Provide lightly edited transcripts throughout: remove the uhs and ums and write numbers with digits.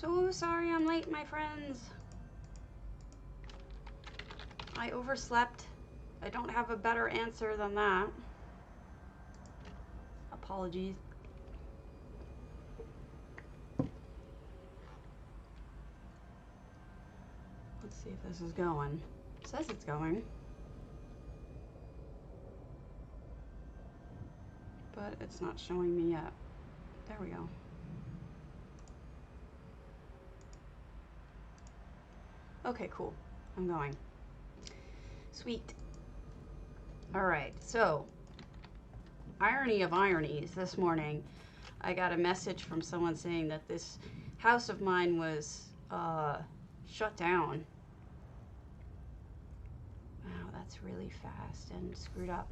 So sorry I'm late, my friends. I overslept. I don't have a better answer than that. Apologies. Let's see if this is going. It says it's going. But it's not showing me yet. There we go. Okay, cool. I'm going. Sweet. Alright, so irony of ironies, this morning I got a message from someone saying that this house of mine was shut down. Wow, that's really fast and screwed up.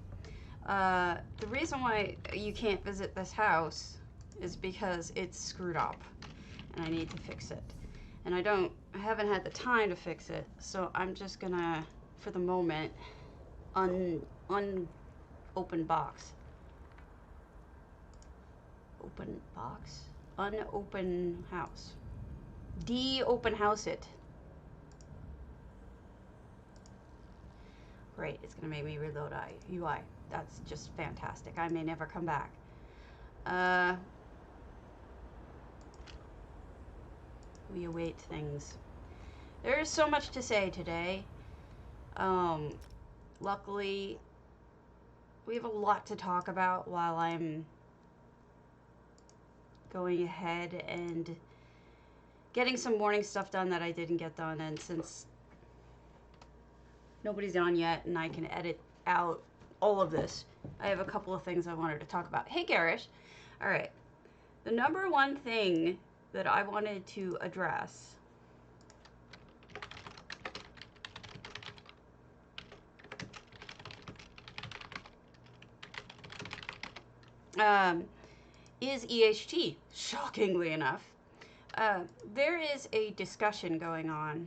The reason why you can't visit this house is because it's screwed up and I need to fix it. And I haven't had the time to fix it, so I'm just gonna, for the moment, unopen box. Open box? Unopen house. De-open house it. Great, it's gonna make me reload UI. That's just fantastic. I may never come back. We await things. There is so much to say today. Luckily, we have a lot to talk about while I'm going ahead and getting some morning stuff done that I didn't get done. And since nobody's on yet and I can edit out all of this, I have a couple of things I wanted to talk about. Hey, Garish. All right. The number one thing that I wanted to address is EHT, shockingly enough. There is a discussion going on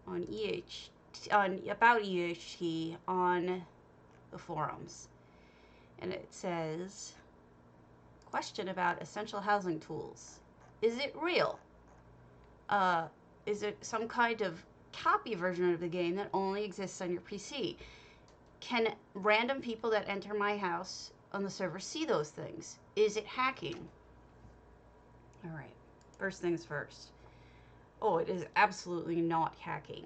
about EHT on the forums. And it says, question about essential housing tools. Is it real? Is it some kind of copy version of the game that only exists on your PC? Can random people that enter my house on the server see those things? Is it hacking? All right, first things first. Oh, it is absolutely not hacking.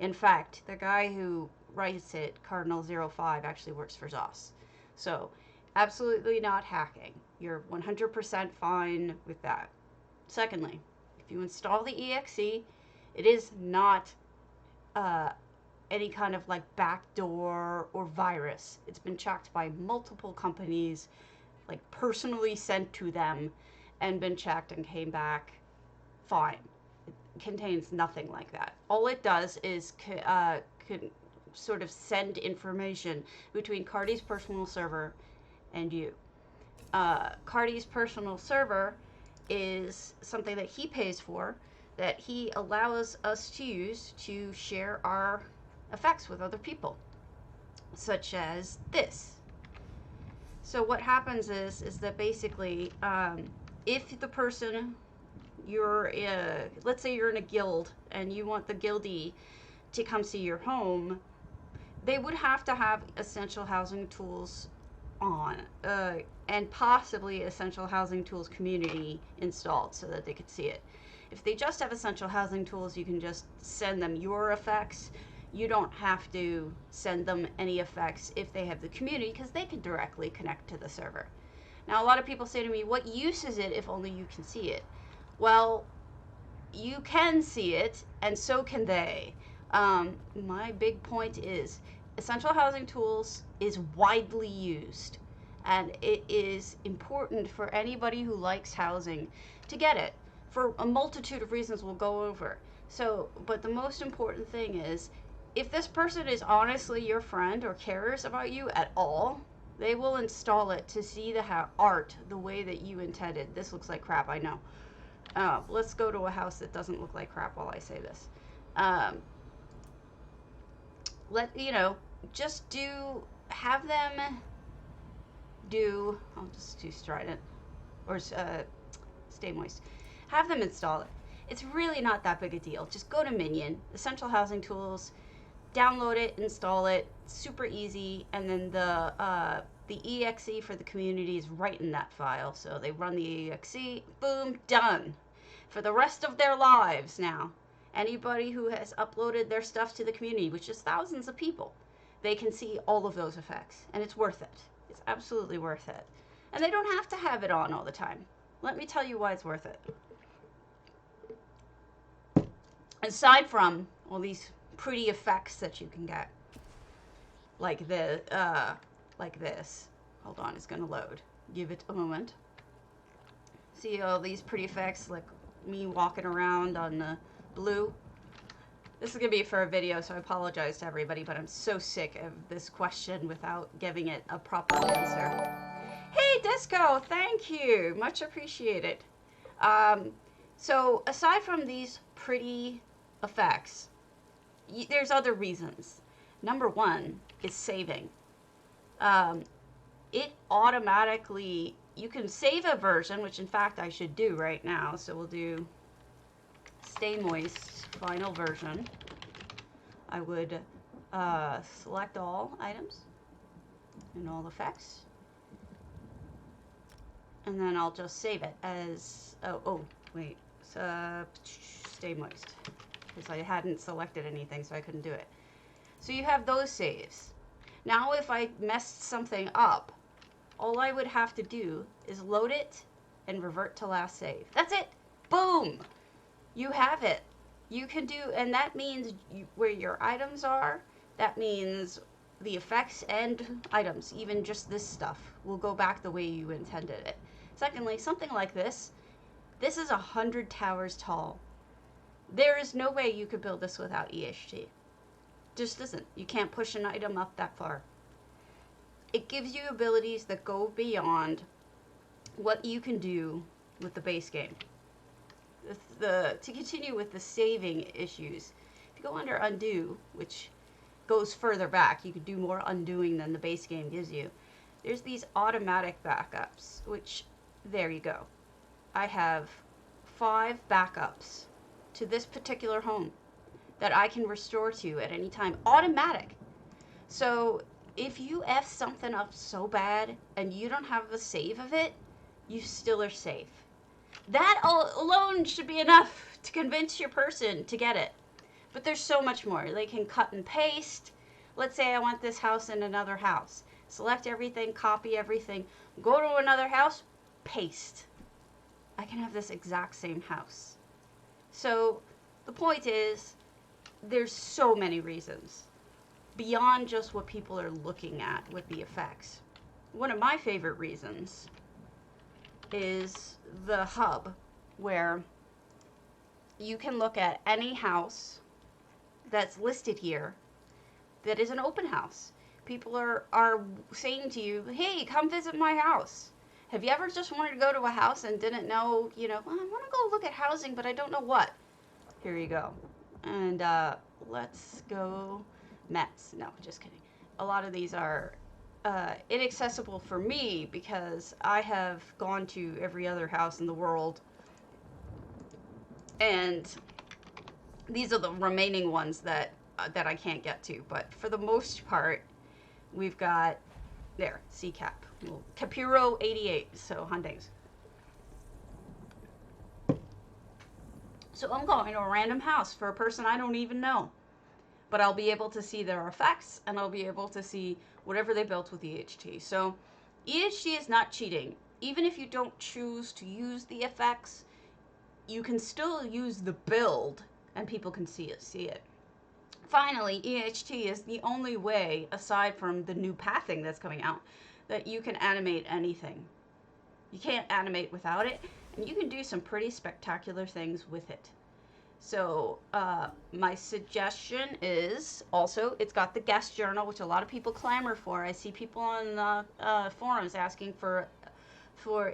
In fact, the guy who writes it, Cardinal05, actually works for ZOS. So, absolutely not hacking. You're 100% fine with that. Secondly, if you install the exe, it is not any kind of like backdoor or virus. It's been checked by multiple companies, like personally sent to them, and been checked and came back fine. It contains nothing like that. All it does is sort of send information between Cardi's personal server and you. Cardi's personal server is something that he pays for, that he allows us to use to share our effects with other people, such as this. So what happens is that basically, if the person let's say you're in a guild and you want the guildie to come see your home, they would have to have essential housing tools on, and possibly essential housing tools community installed so that they could see it. If they just have essential housing tools, you can just send them your effects. You don't have to send them any effects if they have the community, because they can directly connect to the server. Now, a lot of people say to me, what use is it if only you can see it? Well, you can see it, and so can they. My big point is, essential housing tools is widely used, and it is important for anybody who likes housing to get it for a multitude of reasons we'll go over. So, but the most important thing is, if this person is honestly your friend or cares about you at all, they will install it to see the art the way that you intended. This looks like crap, I know. Let's go to a house that doesn't look like crap while I say this. Just have them do, I'll just do Strident, or Stay Moist. Have them install it. It's really not that big a deal. Just go to Minion, Essential Housing Tools, download it, install it, super easy, and then the exe for the community is right in that file. So they run the exe, boom, done. For the rest of their lives now. Anybody who has uploaded their stuff to the community, which is thousands of people, they can see all of those effects, and it's worth it. It's absolutely worth it. And they don't have to have it on all the time. Let me tell you why it's worth it. Aside from all these pretty effects that you can get, like this. Hold on, it's gonna load. Give it a moment. See all these pretty effects, like me walking around on the blue. This is gonna be for a video, so I apologize to everybody, but I'm so sick of this question without giving it a proper answer. Hey, Disco, thank you, much appreciated. So aside from these pretty effects, there's other reasons. Number one is saving. It automatically, you can save a version, which in fact I should do right now. So we'll do Stay Moist final version. I would select all items and all effects. And then I'll just save it as, Stay Moist. Because I hadn't selected anything, so I couldn't do it. So you have those saves. Now if I messed something up, all I would have to do is load it and revert to last save. That's it. Boom. You have it. You can do, and that means where your items are, that means the effects and items, even just this stuff, will go back the way you intended it. Secondly, something like this is 100 towers tall. There is no way you could build this without EHT. Just isn't. You can't push an item up that far. It gives you abilities that go beyond what you can do with the base game. To continue with the saving issues, if you go under undo, which goes further back, you could do more undoing than the base game gives you. There's these automatic backups, which, there you go. I have 5 backups to this particular home that I can restore to at any time. Automatic. So if you F something up so bad and you don't have the save of it, you still are safe. That alone should be enough to convince your person to get it. But there's so much more. They can cut and paste. Let's say I want this house in another house. Select everything, copy everything, go to another house, paste. I can have this exact same house. So the point is, there's so many reasons beyond just what people are looking at with the effects. One of my favorite reasons is the hub, where you can look at any house that's listed here that is an open house. People are saying to you, hey, come visit my house. Have you ever just wanted to go to a house and didn't know, I want to go look at housing, but I don't know what? Here you go. And let's go Mets. No, just kidding. A lot of these are inaccessible for me because I have gone to every other house in the world. And these are the remaining ones that I can't get to. But for the most part, we've got, there, CCAP. Capiro 88, so Hyundais. So I'm going to a random house for a person I don't even know. But I'll be able to see their effects, and I'll be able to see whatever they built with EHT. So EHT is not cheating. Even if you don't choose to use the effects, you can still use the build, and people can see it. Finally, EHT is the only way, aside from the new pathing that's coming out, that you can animate anything. You can't animate without it, and you can do some pretty spectacular things with it. So my suggestion is also, it's got the guest journal, which a lot of people clamor for. I see people on the forums asking for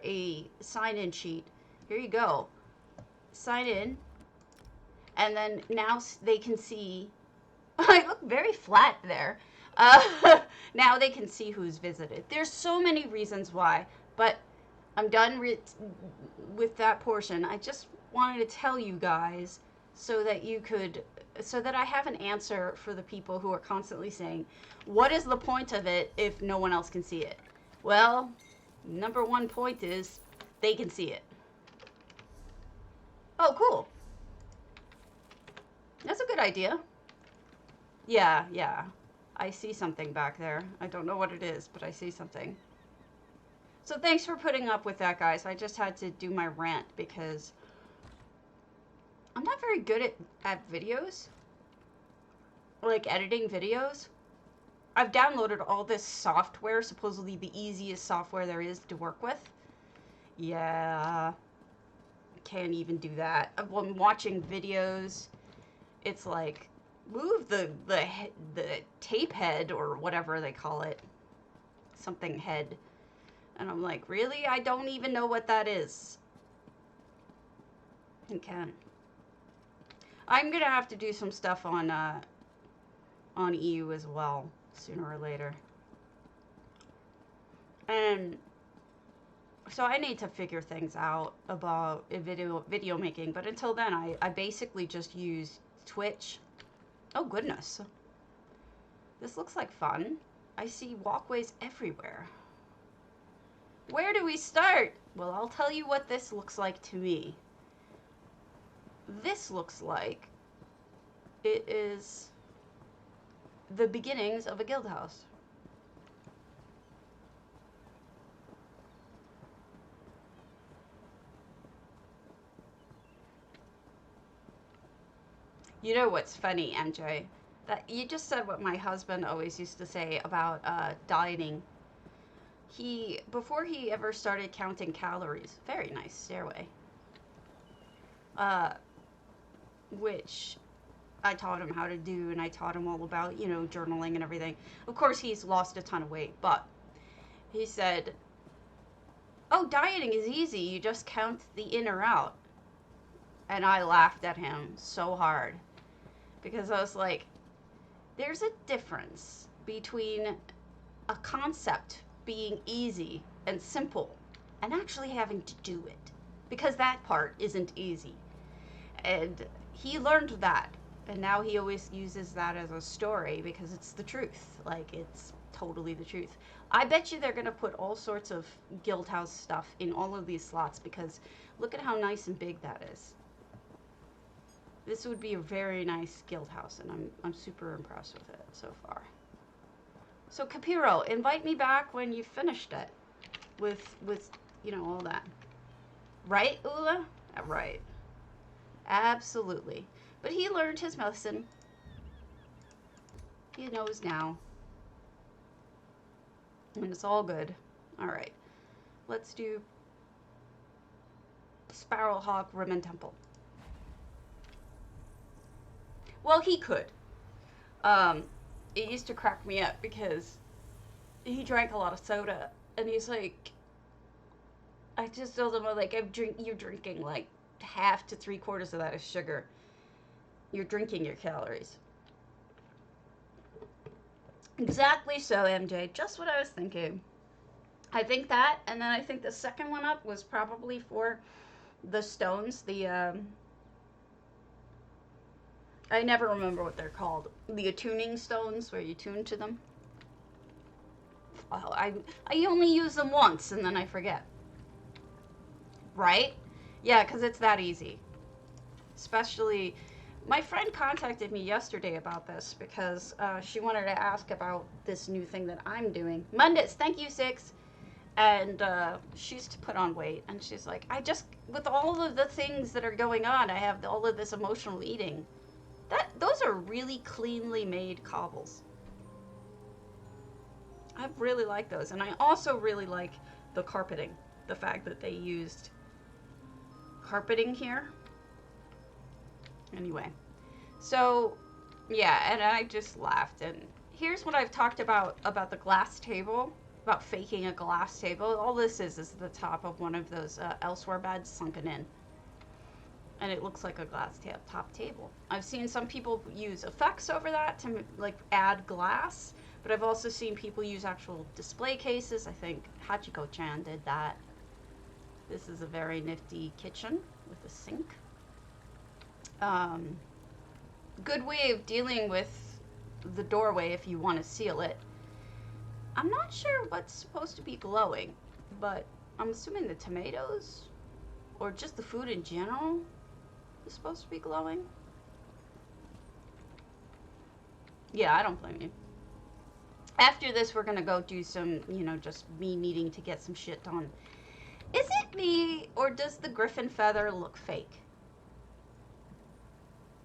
a sign-in sheet. Here you go. Sign in. And then now they can see, I look very flat there. Now they can see who's visited. There's so many reasons why, but I'm done with that portion. I just wanted to tell you guys so that you could, so that I have an answer for the people who are constantly saying, what is the point of it if no one else can see it? Well, number one point is they can see it. Oh, cool. That's a good idea. Yeah. I see something back there. I don't know what it is, but I see something. So thanks for putting up with that, guys. I just had to do my rant because I'm not very good at videos. Like editing videos. I've downloaded all this software, supposedly the easiest software there is to work with. Yeah. Can't even do that. When watching videos, it's like, move the tape head or whatever they call it. Something head. And I'm like, really? I don't even know what that is. Okay. I'm gonna have to do some stuff on EU as well, sooner or later. And so I need to figure things out about video making, but until then I basically just use Twitch. Oh goodness. This looks like fun. I see walkways everywhere. Where do we start? Well, I'll tell you what this looks like to me. This looks like it is the beginnings of a guild house. You know what's funny, MJ? That you just said what my husband always used to say about dieting. Before he ever started counting calories, very nice stairway, which I taught him how to do, and I taught him all about, journaling and everything. Of course, he's lost a ton of weight, but he said, oh, dieting is easy. You just count the in or out. And I laughed at him so hard because I was like, there's a difference between a concept being easy and simple and actually having to do it, because that part isn't easy. And he learned that, and now he always uses that as a story because it's the truth. Like, it's totally the truth. I bet you they're going to put all sorts of guild house stuff in all of these slots because look at how nice and big that is. This would be a very nice guild house, and I'm super impressed with it so far. So Capiro, invite me back when you've finished it with all that. Right, Ula? Right. Absolutely. But he learned his lesson. He knows now. And it's all good. All right. Let's do Sparrowhawk Ribbon Temple. Well, he could. It used to crack me up because he drank a lot of soda, and he's like, I just told him, like, you're drinking like half to 3/4 of that is sugar. You're drinking your calories. Exactly so, MJ. Just what I was thinking. I think that, and then I think the second one up was probably for the stones, I never remember what they're called. The attuning stones, where you tune to them. Oh, I only use them once, and then I forget. Right? Yeah, because it's that easy. Especially, my friend contacted me yesterday about this because she wanted to ask about this new thing that I'm doing. Mondays, thank you, Six. And she used to put on weight, and she's like, with all of the things that are going on, I have all of this emotional eating. Those are really cleanly made cobbles. I really like those. And I also really like the carpeting. The fact that they used carpeting here. Anyway. So, yeah, and I just laughed. And here's what I've talked about the glass table. About faking a glass table. All this is the top of one of those elsewhere beds sunken in. And it looks like a glass top table. I've seen some people use effects over that to like add glass, but I've also seen people use actual display cases. I think Hachiko-chan did that. This is a very nifty kitchen with a sink. Um, good way of dealing with the doorway if you want to seal it. I'm not sure what's supposed to be glowing, but I'm assuming the tomatoes or just the food in general is supposed to be glowing. Yeah, I don't blame you. After this, we're gonna go do some, just me needing to get some shit done. Is it me, or does the griffin feather look fake?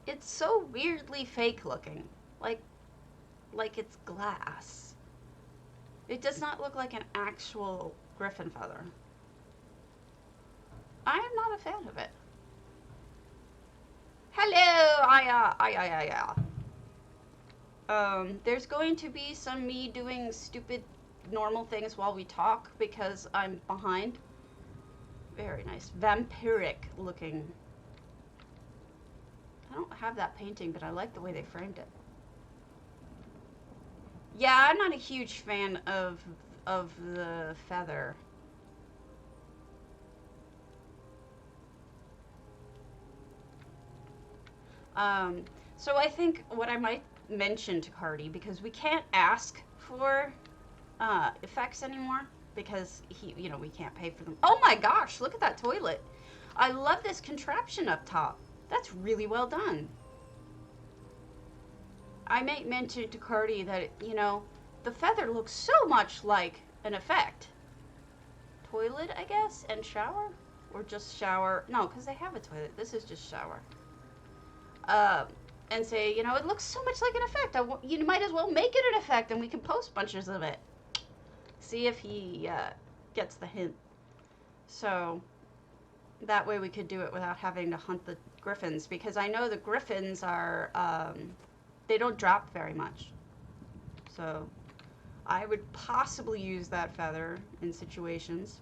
It's so weirdly fake looking. Like it's glass. It does not look like an actual griffin feather. I am not a fan of it. Hello, Aya. There's going to be some me doing stupid normal things while we talk because I'm behind. Very nice. Vampiric looking. I don't have that painting, but I like the way they framed it. Yeah, I'm not a huge fan of the feather. So I think what I might mention to Cardi, because we can't ask for effects anymore because we can't pay for them. Oh my gosh, look at that toilet. I love this contraption up top. That's really well done. I might mention to Cardi that, the feather looks so much like an effect. Toilet, I guess, and shower? Or just shower? No, because they have a toilet. This is just shower. And say, it looks so much like an effect. You might as well make it an effect and we can post bunches of it. See if he gets the hint. So that way we could do it without having to hunt the griffins, because I know the griffins are, they don't drop very much. So I would possibly use that feather in situations.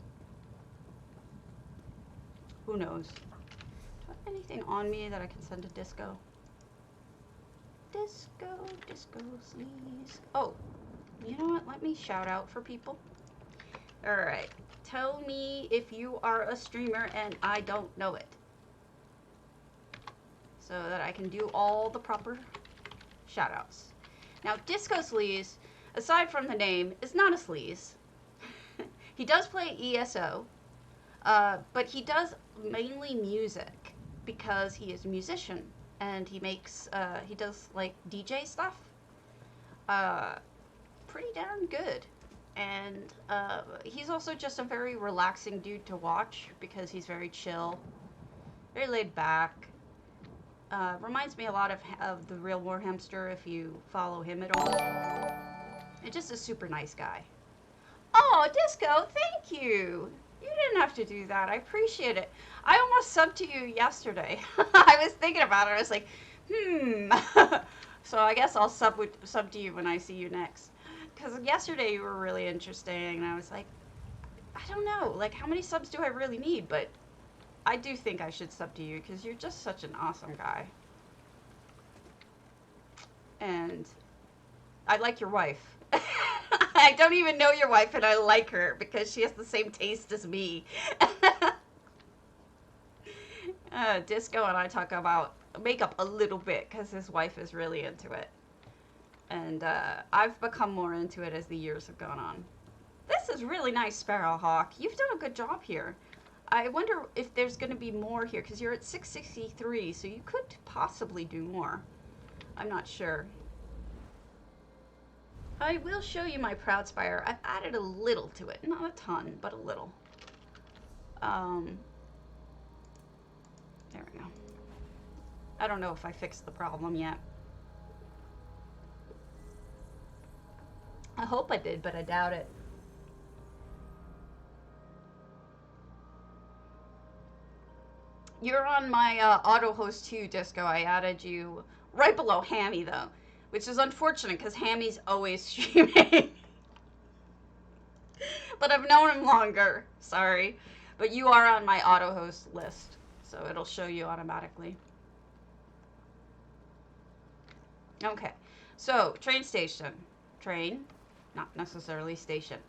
Who knows? Do I have anything on me that I can send to Disco? Disco sleaze. Oh, you know what? Let me shout out for people. Alright. Tell me if you are a streamer and I don't know it, so that I can do all the proper shout outs. Now, Disco Sleaze, aside from the name, is not a sleaze. He does play ESO, but he does mainly music because he is a musician and he does like DJ stuff. Pretty darn good. And he's also just a very relaxing dude to watch because he's very chill, very laid back. Reminds me a lot of the Real Warhamster if you follow him at all. And just a super nice guy. Oh, Disco, thank you. You didn't have to do that. I appreciate it. I almost subbed to you yesterday. I was thinking about it. I was like, So I guess I'll sub to you when I see you next. Because yesterday you were really interesting, and I was like, I don't know, like, how many subs do I really need? But I do think I should sub to you because you're just such an awesome guy. And I like your wife. I don't even know your wife, and I like her because she has the same taste as me. Disco and I talk about makeup a little bit because his wife is really into it. And I've become more into it as the years have gone on. This is really nice, Sparrowhawk. You've done a good job here. I wonder if there's going to be more here, because you're at 663, so you could possibly do more. I'm not sure. I will show you my Proudspire. I've added a little to it. Not a ton, but a little. There we go. I don't know if I fixed the problem yet. I hope I did, but I doubt it. You're on my auto host too, Disco. I added you right below Hammy, though, which is unfortunate because Hammy's always streaming. But I've known him longer. Sorry. But you are on my auto host list, so it'll show you automatically. Okay. So, train station. Train, not necessarily station.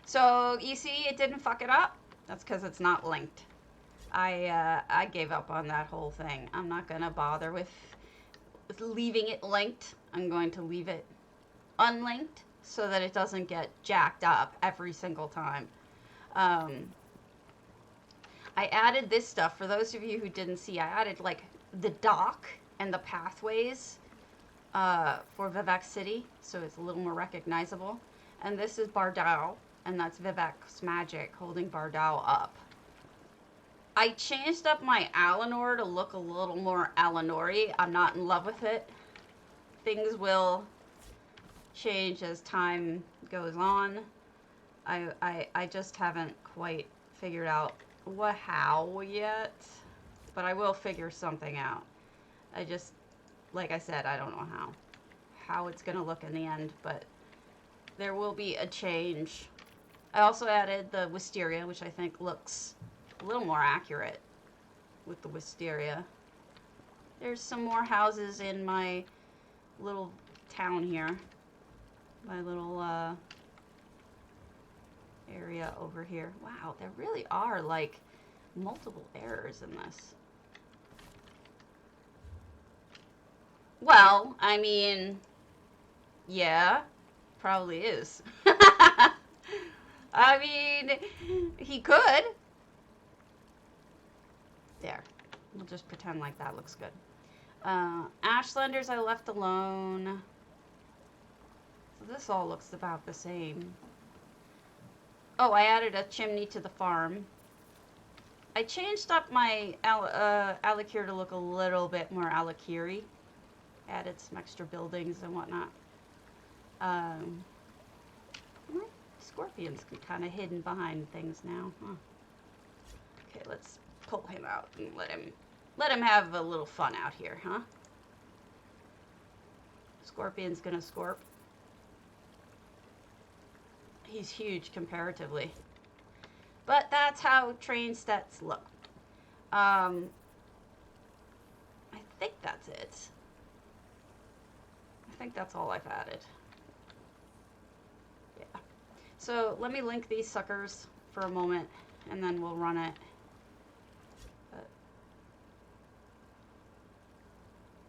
So, you see it didn't fuck it up? That's because it's not linked. I gave up on that whole thing. I'm not gonna bother with leaving it linked. I'm going to leave it unlinked so that it doesn't get jacked up every single time. I added this stuff. For those of you who didn't see, I added like the dock and the pathways for Vivek City, so it's a little more recognizable. And this is Bardao, and that's Vivek's magic holding Bardao up. I changed up my Alinor to look a little more Alinor-y. I'm not in love with it. Things will change as time goes on. I just haven't quite figured out how yet, but I will figure something out. I just, like I said, I don't know how it's gonna look in the end, but there will be a change. I also added the wisteria, which I think looks a little more accurate with the wisteria. There's some more houses in my little town here, my little area over here. Wow, there really are like multiple errors in this. Well, I mean, yeah, probably is. I mean, he could. There. We'll just pretend like that looks good. Ashlanders I left alone. So this all looks about the same. Oh, I added a chimney to the farm. I changed up my Alikir to look a little bit more Alikiri. Added some extra buildings and whatnot. My scorpion's kind of hidden behind things now. Huh. Okay, let's pull him out and let him have a little fun out here, huh? Scorpion's gonna scorp. He's huge comparatively. But that's how train stats look. I think that's it. I think that's all I've added. Yeah. So let me link these suckers for a moment and then we'll run it.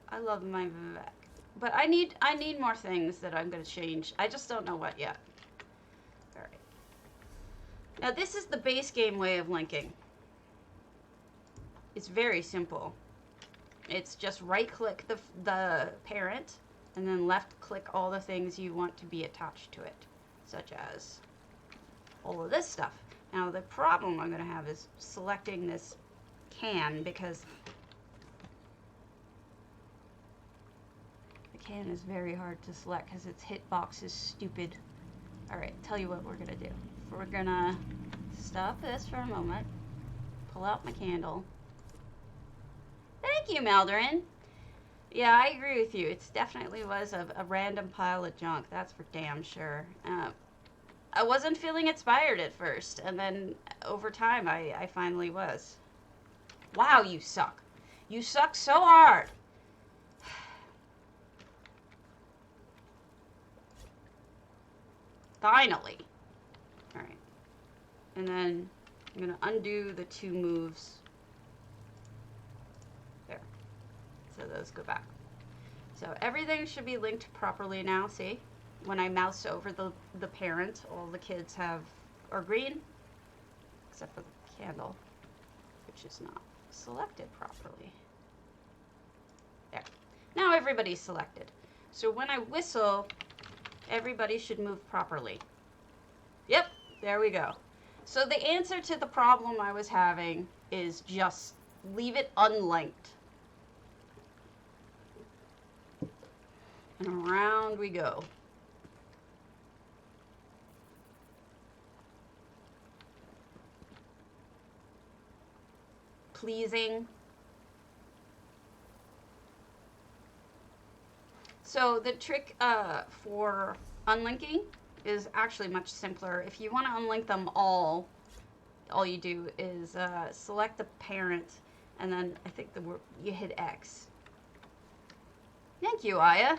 I love my Vivek. But I need more things that I'm going to change. I just don't know what yet. All right. Now this is the base game way of linking. It's very simple. It's just right click the parent and then left click all the things you want to be attached to it, such as all of this stuff. Now the problem I'm going to have is selecting this can, because the can is very hard to select because its hitbox is stupid. Alright, tell you what we're going to do. We're going to stop this for a moment, pull out my candle. Thank you, Maldorin. Yeah, I agree with you. It definitely was a random pile of junk. That's for damn sure. I wasn't feeling inspired at first, and then over time I finally was. Wow, you suck. You suck so hard. Finally. Alright. And then I'm going to undo the 2 moves. There. So those go back. So everything should be linked properly now, see? When I mouse over the parent, all the kids are green, except for the candle, which is not selected properly. There. Now everybody's selected. So when I whistle, everybody should move properly. Yep, there we go. So the answer to the problem I was having is just leave it unlinked. And around we go. Pleasing. So the trick for unlinking is actually much simpler. If you want to unlink them all you do is select the parent, and then I think you hit X. Thank you, Aya.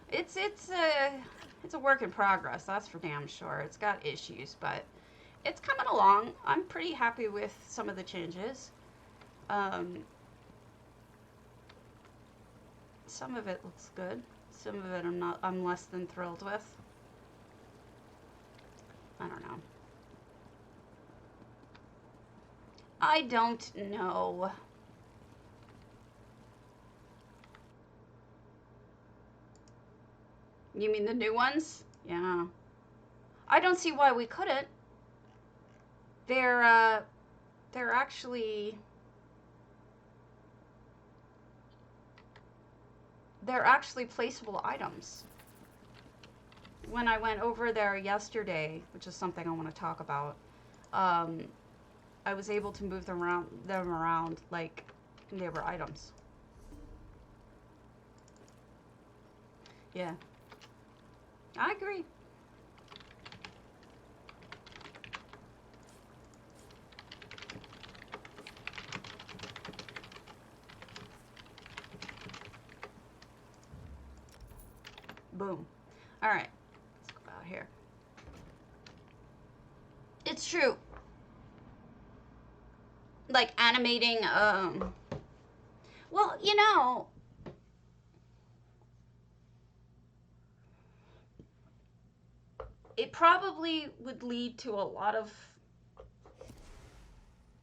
It's a work in progress, that's for damn sure. It's got issues, but it's coming along. I'm pretty happy with some of the changes. Um, some of it looks good. Some of it I'm less than thrilled with. I don't know. I don't know. You mean the new ones? Yeah. I don't see why we couldn't. They're actually placeable items. When I went over there yesterday, which is something I want to talk about, I was able to move them around like they were items. Yeah. I agree. Boom. All right. Let's go out here. It's true. Like animating, well, you know, it probably would lead to a lot of,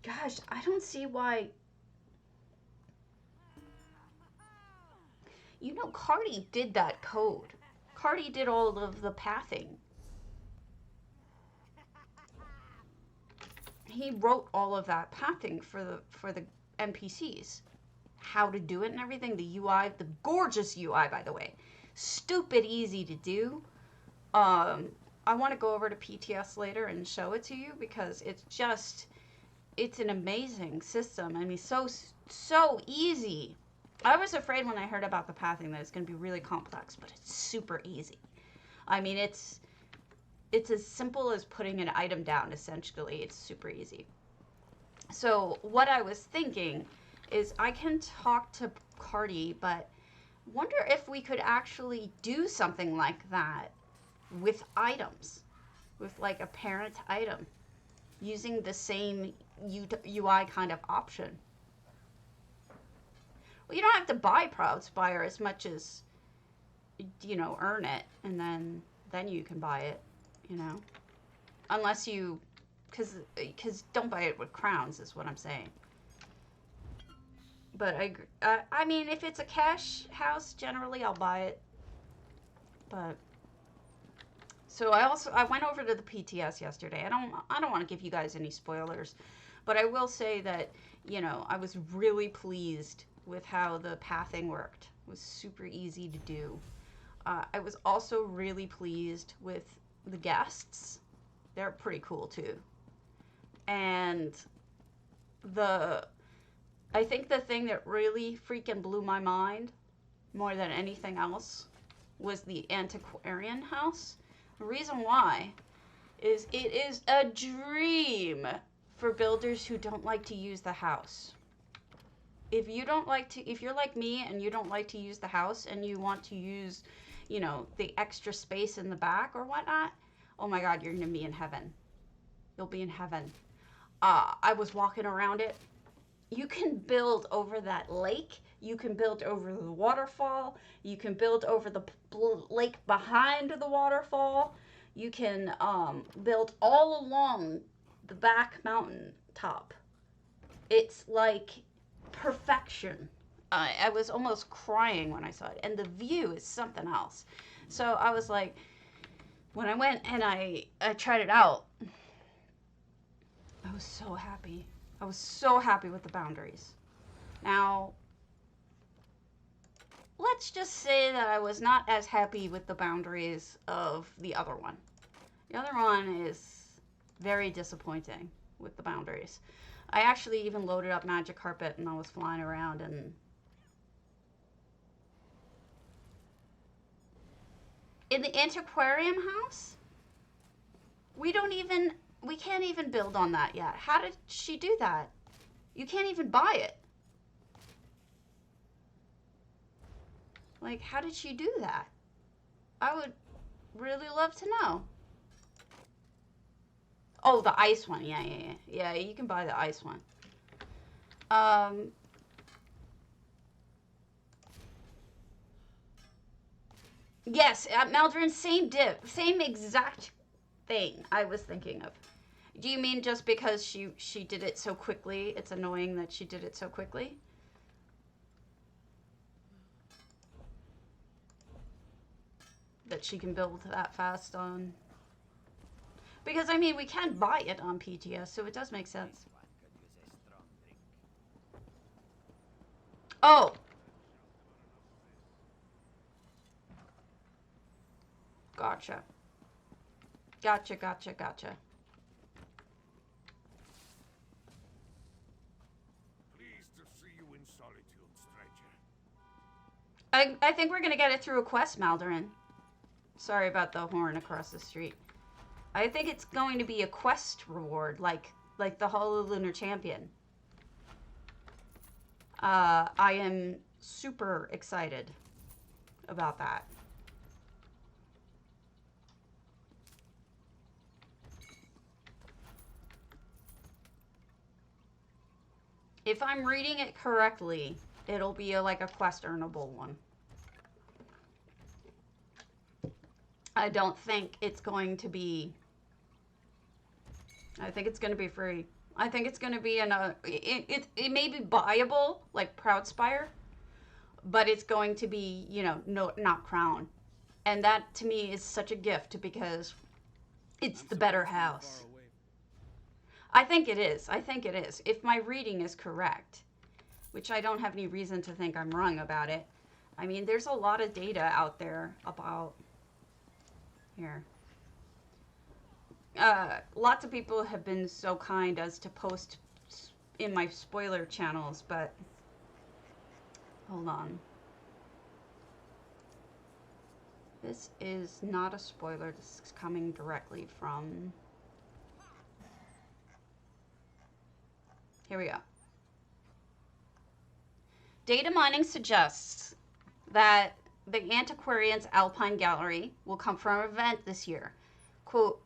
gosh, I don't see why. You know, Cardi did that code. Cardi did all of the pathing. He wrote all of that pathing for the NPCs. How to do it and everything. The UI, the gorgeous UI, by the way. Stupid easy to do. I want to go over to PTS later and show it to you because it's an amazing system. I mean, so easy. I was afraid when I heard about the pathing that it's going to be really complex, but it's super easy. I mean, it's as simple as putting an item down, essentially. It's super easy. So what I was thinking is I can talk to Cardi, but wonder if we could actually do something like that with items, with like a parent item, using the same UI kind of option. Well, you don't have to buy Proudspire as much as, you know, earn it, and then you can buy it, you know, unless you, because don't buy it with crowns is what I'm saying. But I mean, if it's a cash house, generally I'll buy it. But so I went over to the PTS yesterday. I don't want to give you guys any spoilers, but I will say that, you know, I was really pleased with how the pathing worked. It was super easy to do. I was also really pleased with the guests. They're pretty cool too. And I think the thing that really freaking blew my mind more than anything else was the antiquarian house. The reason why is it is a dream for builders who don't like to use the house. If you're like me and you don't like to use the house and you want to use, you know, the extra space in the back or whatnot, oh my God, you're gonna be in heaven. You'll be in heaven. I was walking around it. You can build over that lake. You can build over the waterfall. You can build over the lake behind the waterfall. You can build all along the back mountain top. It's like perfection. I was almost crying when I saw it. And the view is something else. So I was like, when I went and I tried it out, I was so happy. I was so happy with the boundaries. Now, let's just say that I was not as happy with the boundaries of the other one. The other one is very disappointing with the boundaries. I actually even loaded up Magic Carpet and I was flying around and in the antiquarium house, we can't even build on that yet. How did she do that? You can't even buy it. Like, how did she do that? I would really love to know. Oh, the ice one. Yeah, you can buy the ice one. Um, yes, Maldron, same exact thing I was thinking of. Do you mean just because she did it so quickly? It's annoying that she did it so quickly. That she can build that fast on. Because I mean, we can buy it on PTS, so it does make sense. Oh. Gotcha. Gotcha, gotcha, gotcha. Pleased to see you in solitude, stranger. I think we're gonna get it through a quest, Maldorin. Sorry about the horn across the street. I think it's going to be a quest reward, like the Hall of Lunar Champion. I am super excited about that. If I'm reading it correctly, it'll be like a quest earnable one. I don't think it's going to be. I think it's going to be free. I think it's going to be it may be buyable like Proudspire, but it's going to be, no, not Crown. And that to me is such a gift because it's the better house. I think it is. I think it is. If my reading is correct, which I don't have any reason to think I'm wrong about it. I mean, there's a lot of data out there about here. Lots of people have been so kind as to post in my spoiler channels, but hold on. This is not a spoiler. This is coming directly from. Here we go. Data mining suggests that the Antiquarian's Alpine Gallery will come from an event this year. Quote,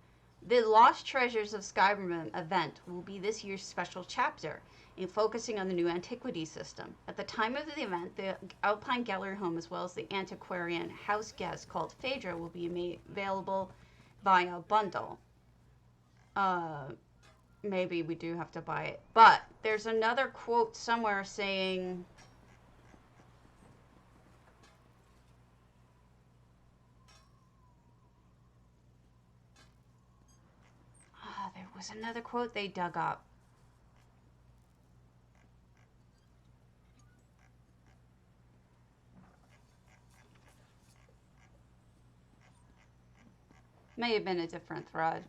the Lost Treasures of Skyrim event will be this year's special chapter in focusing on the new antiquity system. At the time of the event, the Alpine Gallery home as well as the Antiquarian house guest called Phaedra will be available via bundle. Maybe we do have to buy it. But there's another quote somewhere saying... there was another quote they dug up. May have been a different thread.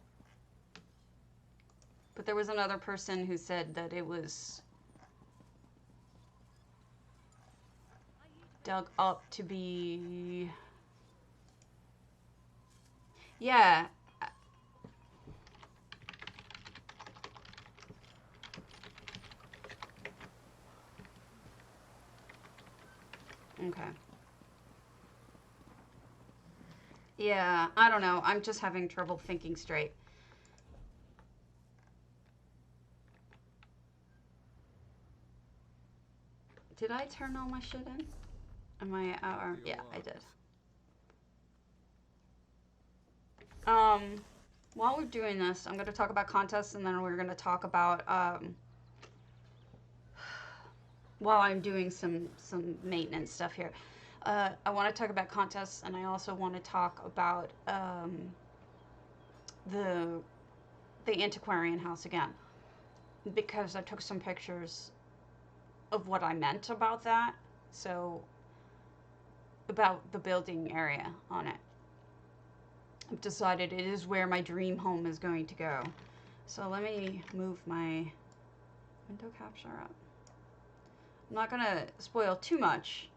But there was another person who said that it was dug up to be... Yeah. Okay. Yeah, I don't know. I'm just having trouble thinking straight. Did I turn all my shit in? Am I out? Yeah, I did. While we're doing this, I'm going to talk about contests, and then we're going to talk about, while I'm doing some maintenance stuff here. I want to talk about contests, and I also want to talk about, the antiquarian house again, because I took some pictures of what I meant about that. So, about the building area on it. I've decided it is where my dream home is going to go. So let me move my window capture up. I'm not going to spoil too much,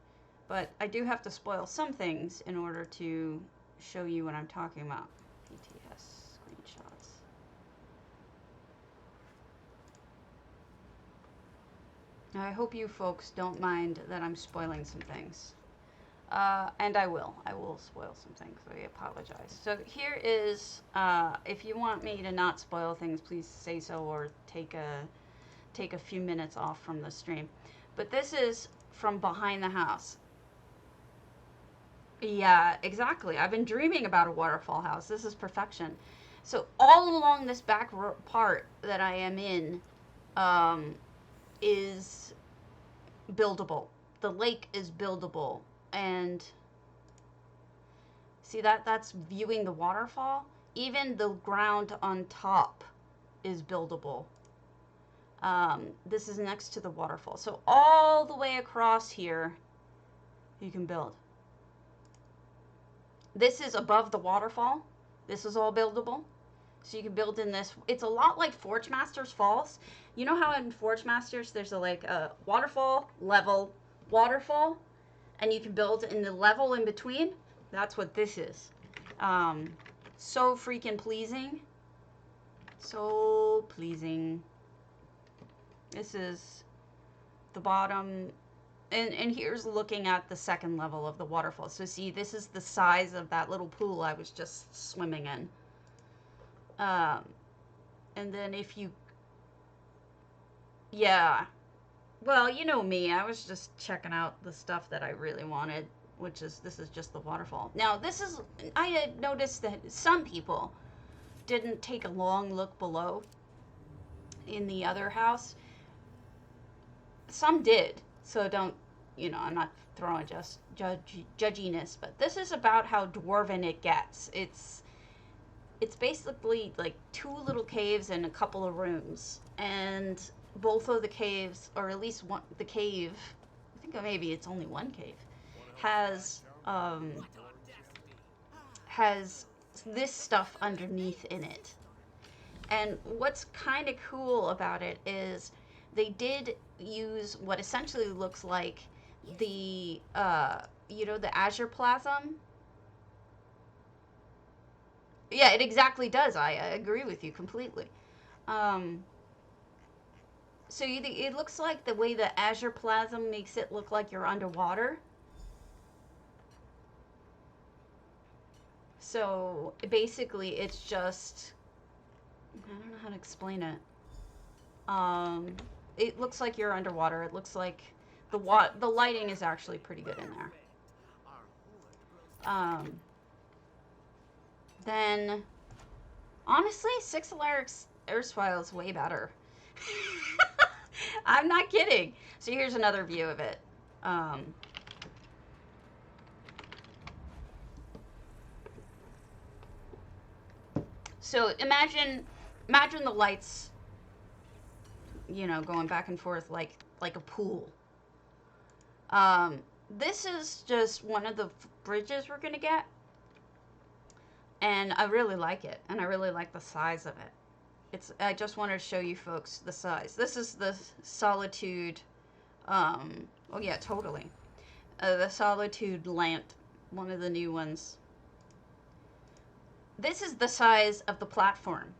but I do have to spoil some things in order to show you what I'm talking about. PTS screenshots. Now, I hope you folks don't mind that I'm spoiling some things. And I will spoil some things, so I apologize. So here is, if you want me to not spoil things, please say so, or take a take a few minutes off from the stream. But this is from behind the house. Yeah, exactly. I've been dreaming about a waterfall house. This is perfection. So all along this back part that I am in is buildable. The lake is buildable. And see that's viewing the waterfall. Even the ground on top is buildable. This is next to the waterfall. So all the way across here, you can build. This is above the waterfall. This is all buildable. So you can build in this. It's a lot like Forge Masters Falls. You know how in Forge Masters there's a waterfall, level, waterfall, and you can build in the level in between? That's what this is. So freaking pleasing. So pleasing. This is the bottom. And here's looking at the second level of the waterfall. So see, this is the size of that little pool I was just swimming in. And then if you... Yeah. Well, you know me. I was just checking out the stuff that I really wanted, which is, this is just the waterfall. Now, this is... I had noticed that some people didn't take a long look below in the other house. Some did. So don't, I'm not throwing just judginess, but this is about how dwarven it gets. It's basically like 2 little caves and a couple of rooms, and both of the caves, or at least one, the cave, I think maybe it's only one cave, has this stuff underneath in it. And what's kind of cool about it is they did use what essentially looks like the the Azure Plasm. Yeah, it exactly does. I agree with you completely. So it looks like the way the Azure Plasm makes it look like you're underwater. So basically it's just, I don't know how to explain it. It looks like you're underwater. It looks like the lighting is actually pretty good in there. Then, honestly, Six Alaric's Erstwhile is way better. I'm not kidding. So here's another view of it. So imagine the lights, going back and forth like a pool. This is just one of the bridges we're gonna get, and I really like it, and I really like the size of it. I just wanted to show you folks the size. This is the Solitude, oh yeah, totally. The Solitude Lant, one of the new ones. This is the size of the platform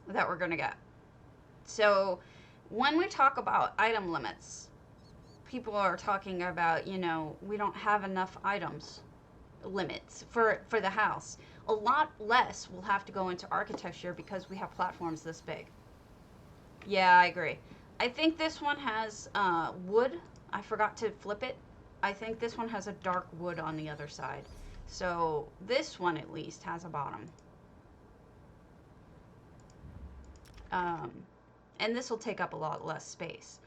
that we're gonna get. So when we talk about item limits, people are talking about, we don't have enough items limits for the house. A lot less will have to go into architecture because we have platforms this big. Yeah, I agree. I think this one has wood. I forgot to flip it. I think this one has a dark wood on the other side. So this one at least has a bottom. And this will take up a lot less space.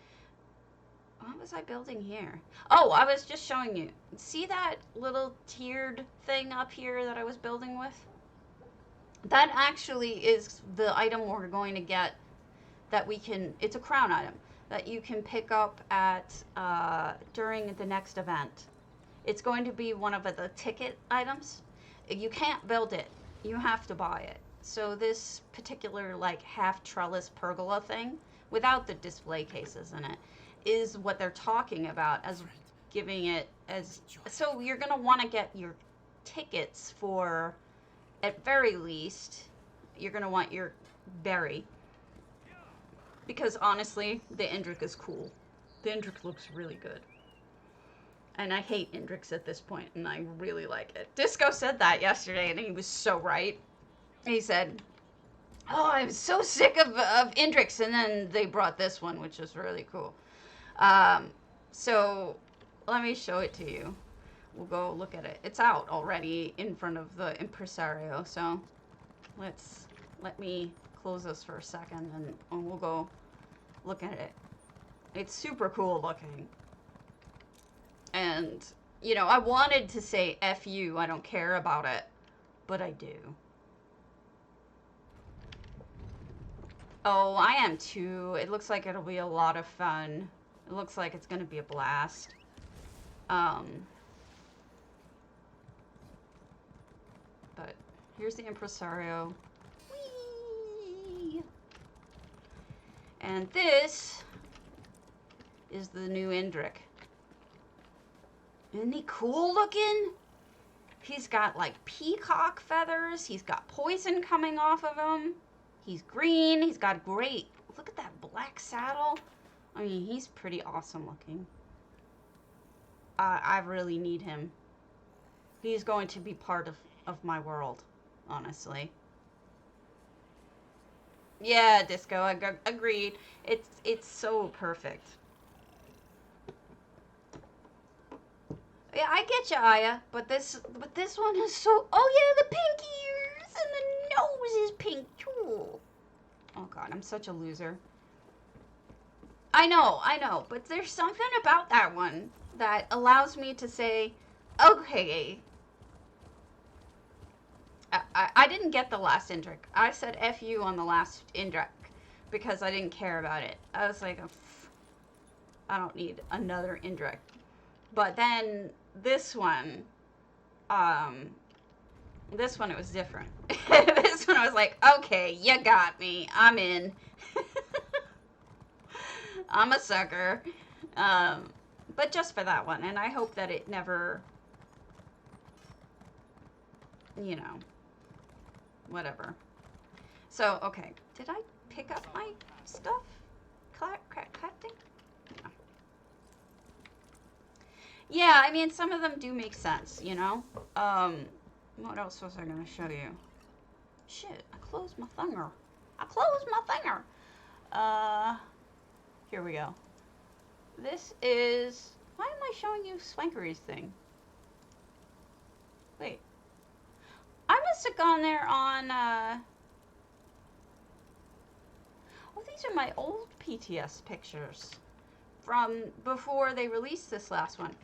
What was I building here? Oh, I was just showing you. See that little tiered thing up here that I was building with? That actually is the item we're going to get that we can, it's a crown item that you can pick up at during the next event. It's going to be one of the ticket items. You can't build it. You have to buy it. So this particular half trellis pergola thing, without the display cases in it, is what they're talking about as giving it as... So you're going to want to get your tickets for, at very least, you're going to want your berry. Because honestly, the Indrik is cool. The Indrik looks really good. And I hate Indriks at this point, and I really like it. Disco said that yesterday, and he was so right. He said, Oh, I'm so sick of Indrix, and then they brought this one, which is really cool. So let me show it to you. We'll go look at it. It's out already in front of the impresario, so let me close this for a second, and we'll go look at it. It's super cool looking. And, you know, I wanted to say F you, I don't care about it, but I do. Oh, I am too. It looks like it'll be a lot of fun. It looks like it's gonna be a blast. But here's the impresario. Whee! And this is the new Indrik. Isn't he cool looking? He's got like peacock feathers. He's got poison coming off of him. He's green. He's got great. Look at that black saddle. I mean, he's pretty awesome looking. I really need him. He's going to be part of my world, honestly. Yeah, Disco, agreed. It's so perfect. Yeah, I get you, Aya, but this one is so. Oh yeah, the pink ears and the nose is pink too. Oh god, I'm such a loser. I know, but there's something about that one that allows me to say, okay. I didn't get the last Indrik. I said F you on the last Indrik because I didn't care about it. I was like, I don't need another Indrik. But then this one it was different. This one I was like, okay, you got me. I'm in. I'm a sucker. But just for that one. And I hope that it never, you know, whatever. So, okay. Did I pick up my stuff? Crafting? No. Yeah, I mean, some of them do make sense, you know? What else was I going to show you? Shit, I closed my thinger. Here we go. This is... Why am I showing you Swankery's thing? Wait. I must have gone there on, Oh, these are my old PTS pictures from before they released this last one.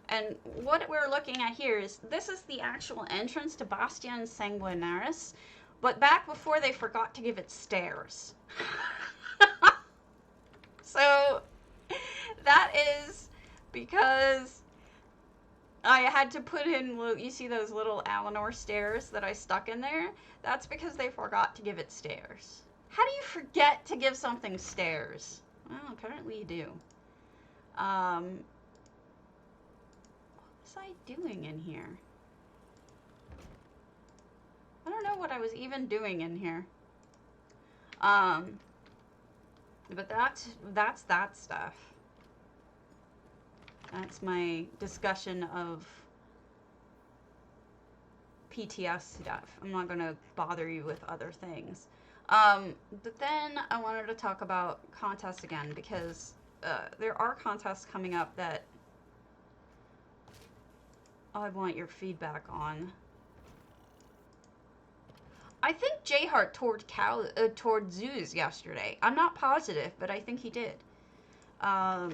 And what we're looking at here is, this is the actual entrance to Bastion Sanguinaris, but back before they forgot to give it stairs. So, that is because I had to put in, you see those little Alinor stairs that I stuck in there? That's because they forgot to give it stairs. How do you forget to give something stairs? Well, apparently you do. What was I doing in here? I don't know what I was even doing in here. But that's that stuff. That's my discussion of PTS stuff. I'm not going to bother you with other things. But then I wanted to talk about contests again, because there are contests coming up that I want your feedback on. I think J-Heart toured Zeus yesterday. I'm not positive, but I think he did. I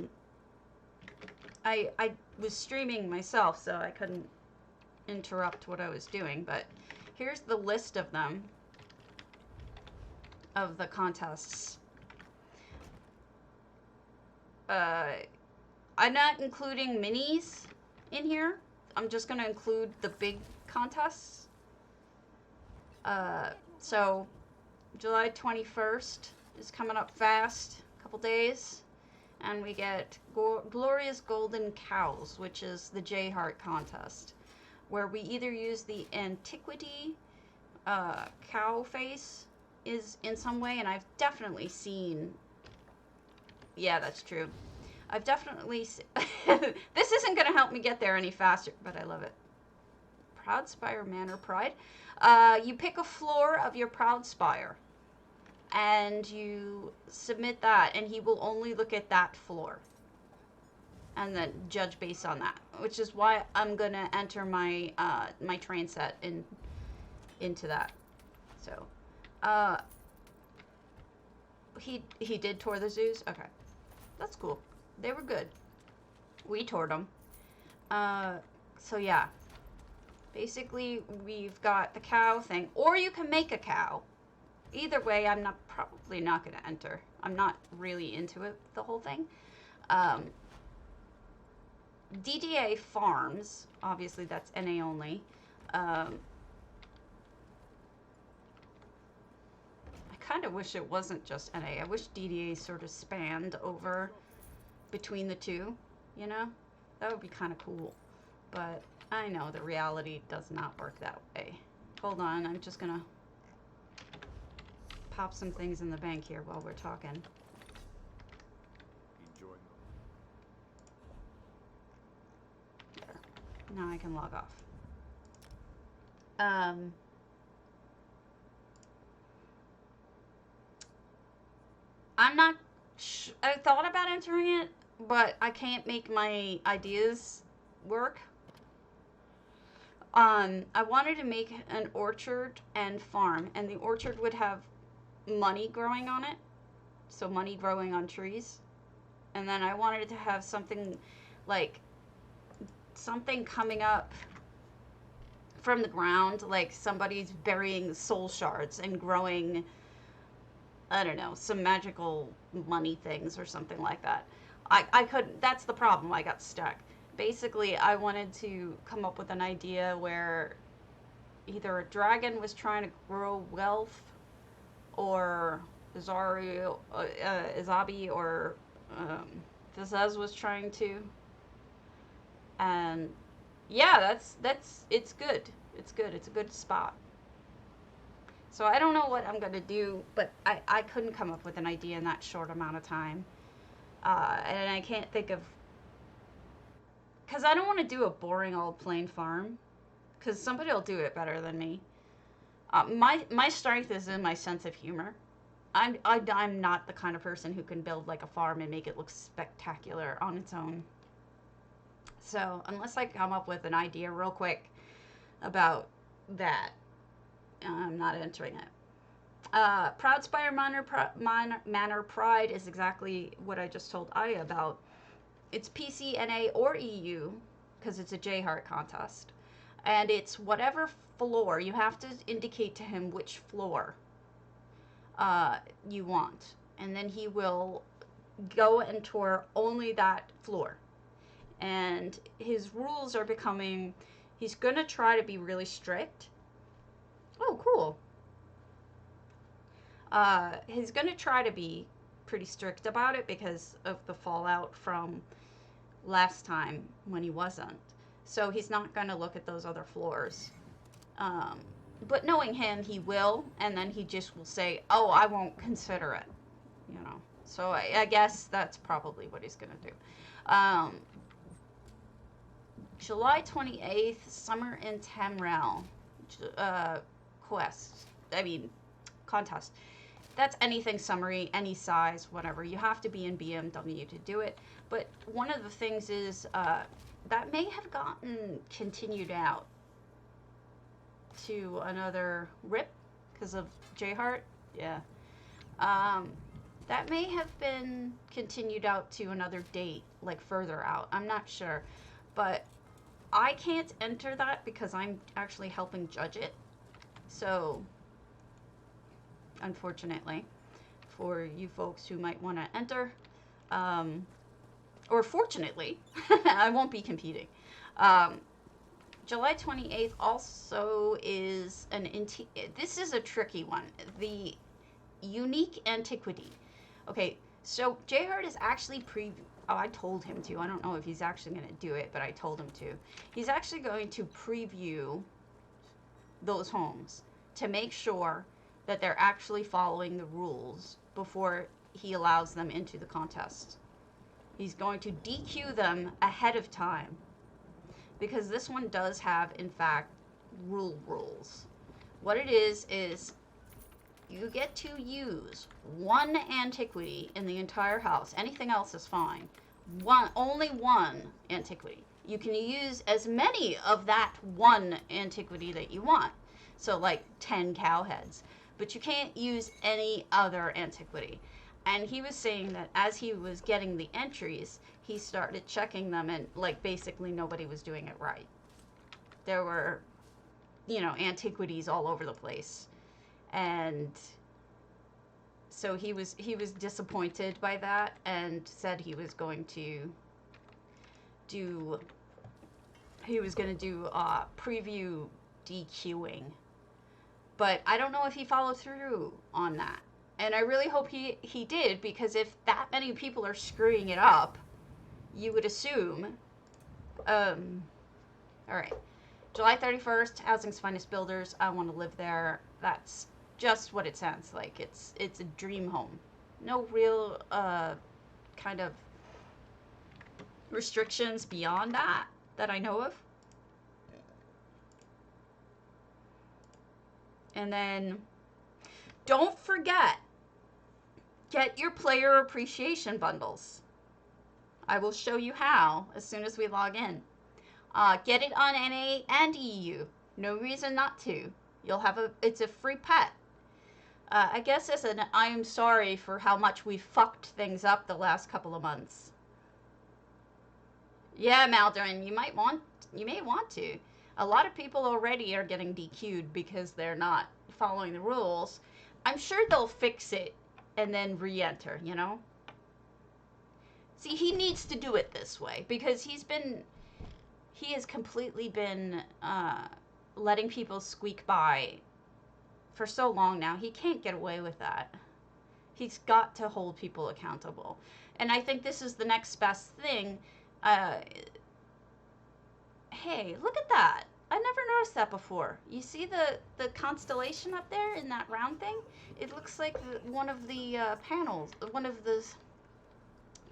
was streaming myself, so I couldn't interrupt what I was doing, but here's the list of them, of the contests. I'm not including minis in here. I'm just going to include the big contests. So July 21st is coming up fast, a couple days, and we get Glorious Golden Cows, which is the J-Heart contest, where we either use the Antiquity cow face is in some way, and I've definitely seen, yeah, that's true. I've definitely this isn't going to help me get there any faster, but I love it. Proudspire Manor Pride. You pick a floor of your Proudspire. and you submit that, and he will only look at that floor and then judge based on that, which is why I'm gonna enter my my train set into that. So he did tour the zoos. Okay, that's cool. They were good. We toured them. So yeah, basically we've got the cow thing, or you can make a cow. Either way, I'm probably not gonna enter. I'm not really into it, the whole thing. DDA Farms, obviously that's NA only. I kind of wish it wasn't just NA. I wish DDA sort of spanned over between the two, you know? That would be kind of cool. But I know the reality does not work that way. Hold on, I'm just gonna pop some things in the bank here while we're talking. Enjoying them. There. Now I can log off. I'm not I thought about entering it, but I can't make my ideas work. I wanted to make an orchard and farm, and the orchard would have money growing on it, so money growing on trees. And then I wanted to have something like something coming up from the ground, like somebody's burying soul shards and growing, I don't know, some magical money things or something like that. I couldn't, that's the problem, I got stuck. Basically, I wanted to come up with an idea where either a dragon was trying to grow wealth, or Izabi or Fizaz was trying to. And yeah, it's good. It's good. It's a good spot. So I don't know what I'm going to do, but I couldn't come up with an idea in that short amount of time. And I can't think of... Because I don't want to do a boring old plain farm. Because somebody will do it better than me. My strength is in my sense of humor. I'm not the kind of person who can build like a farm and make it look spectacular on its own. So unless I come up with an idea real quick about that, I'm not entering it. Proudspire Manor Pride is exactly what I just told Aya about. It's PC, NA, or EU, because it's a J-Heart contest. And it's whatever floor. You have to indicate to him which floor you want. And then he will go and tour only that floor. And his rules are becoming... He's going to try to be really strict. Oh, cool. He's going to try to be pretty strict about it because of the fallout from last time when he wasn't. So he's not going to look at those other floors. But knowing him, he will, and then he just will say, oh, I won't consider it, you know. So I guess that's probably what he's going to do. July 28th, Summer in Tamriel contest. That's anything summery, any size, whatever. You have to be in BMW to do it. But one of the things is that may have gotten continued out to another RIP because of J-Heart. Yeah. That may have been continued out to another date, like further out. I'm not sure. But I can't enter that because I'm actually helping judge it. So, unfortunately, for you folks who might want to enter, or fortunately, I won't be competing. July 28th also is this is a tricky one. The unique antiquity. Okay, so J-Heart is actually I told him to. I don't know if he's actually going to do it, but I told him to. He's actually going to preview those homes to make sure that they're actually following the rules before he allows them into the contest. He's going to DQ them ahead of time because this one does have, in fact, rules. What it is you get to use one antiquity in the entire house. Anything else is fine. Only one antiquity. You can use as many of that one antiquity that you want. So like 10 cow heads. But you can't use any other antiquity. And he was saying that as he was getting the entries, he started checking them, and like basically nobody was doing it right. There were, antiquities all over the place. And so he was disappointed by that and said he was going to do preview DQing. But I don't know if he followed through on that. And I really hope he did, because if that many people are screwing it up, you would assume. All right. July 31st, Housing's Finest Builders. I want to live there. That's just what it sounds like. It's a dream home. No real kind of restrictions beyond that I know of. And then don't forget, get your player appreciation bundles. I will show you how as soon as we log in. Get it on NA and EU. No reason not to. It's a free pet. I guess as an I'm sorry for how much we fucked things up the last couple of months. Yeah, Maldorin, you may want to. A lot of people already are getting DQ'd because they're not following the rules. I'm sure they'll fix it and then re-enter, See, he needs to do it this way because he has completely been letting people squeak by for so long now. He can't get away with that. He's got to hold people accountable. And I think this is the next best thing. Hey, look at that. I never noticed that before. You see the constellation up there in that round thing? It looks like one of the panels, one of the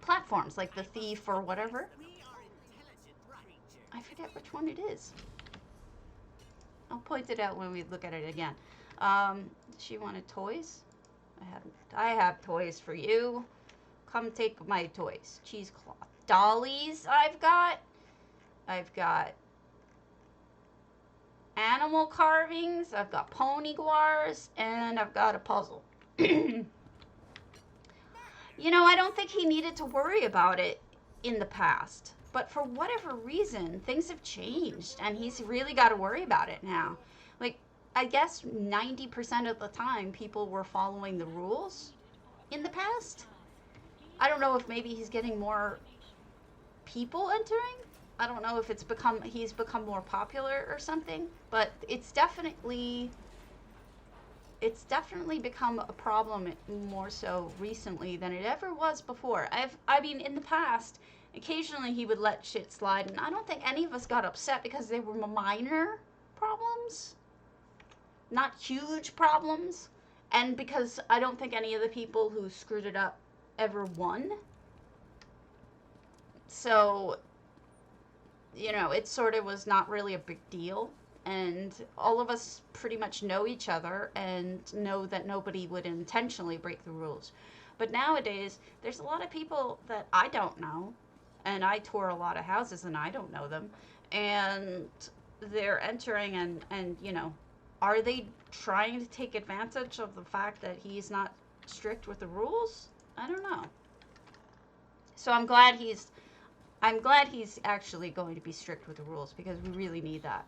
platforms, like the thief or whatever. I forget which one it is. I'll point it out when we look at it again. She wanted toys. I have toys for you. Come take my toys. Cheesecloth. Dollies I've got animal carvings, I've got pony guars, and I've got a puzzle. I don't think he needed to worry about it in the past. But for whatever reason, things have changed, and he's really got to worry about it now. Like, I guess 90% of the time, people were following the rules in the past. I don't know if maybe he's getting more people entering. I don't know if he's become more popular or something, but it's definitely become a problem more so recently than it ever was before. In the past, occasionally he would let shit slide, and I don't think any of us got upset because they were minor problems, not huge problems, and because I don't think any of the people who screwed it up ever won. So, it sort of was not really a big deal, and all of us pretty much know each other and know that nobody would intentionally break the rules. But nowadays, there's a lot of people that I don't know, and I tour a lot of houses and I don't know them, and they're entering and are they trying to take advantage of the fact that he's not strict with the rules? I don't know. So I'm glad he's actually going to be strict with the rules, because we really need that.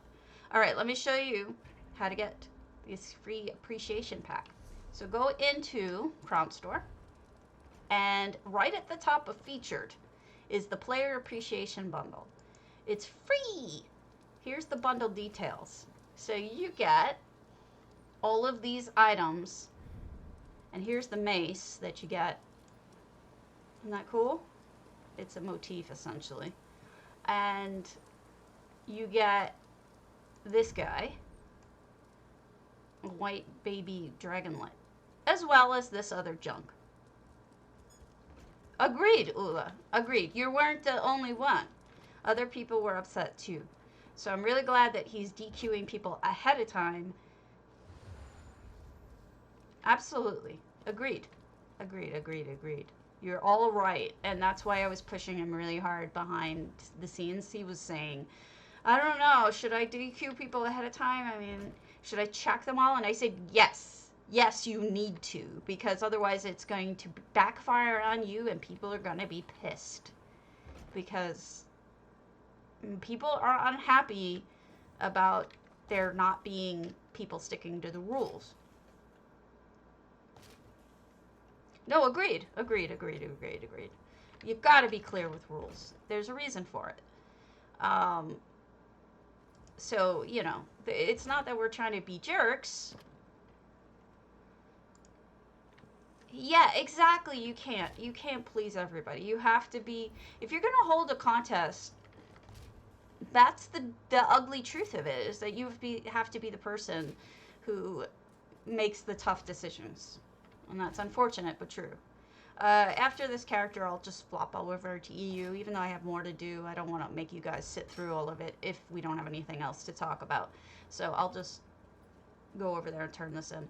All right, let me show you how to get this free appreciation pack. So go into Crown Store, and right at the top of featured is the player appreciation bundle. It's free. Here's the bundle details. So you get all of these items, and here's the mace that you get. Isn't that cool? It's a motif, essentially. And you get this guy, a white baby dragonlet, as well as this other junk. Agreed, Ula. Agreed. You weren't the only one. Other people were upset too. So I'm really glad that he's DQing people ahead of time Absolutely. Agreed. Agreed. You're all right. And that's why I was pushing him really hard behind the scenes. He was saying, I don't know, should I DQ people ahead of time? I mean, should I check them all? And I said, yes. Yes, you need to. Because otherwise it's going to backfire on you and people are going to be pissed. Because people are unhappy about there not being people sticking to the rules. No, agreed. You've got to be clear with rules. There's a reason for it. So, you know, it's not that we're trying to be jerks. Yeah, exactly. You can't please everybody. You have to be, if you're going to hold a contest, that's the ugly truth of it, is that have to be the person who makes the tough decisions. And that's unfortunate, but true. After this character, I'll just flop all over to EU, even though I have more to do. I don't want to make you guys sit through all of it if we don't have anything else to talk about. So I'll just go over there and turn this in.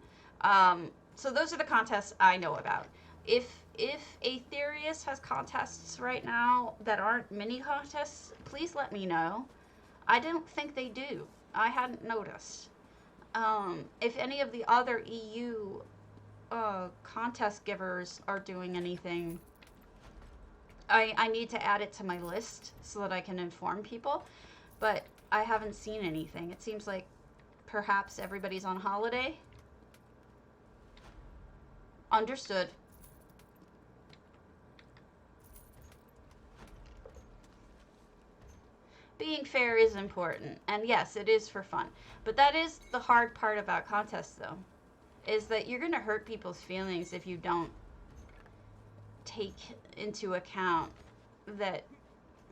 So those are the contests I know about. If Aetherius has contests right now that aren't mini contests, please let me know. I don't think they do. I hadn't noticed. If any of the other EU contest givers are doing anything, I need to add it to my list so that I can inform people, but I haven't seen anything. It seems like perhaps everybody's on holiday. Understood. Being fair is important, and yes, it is for fun, but that is the hard part about contests, though, is that you're going to hurt people's feelings if you don't take into account that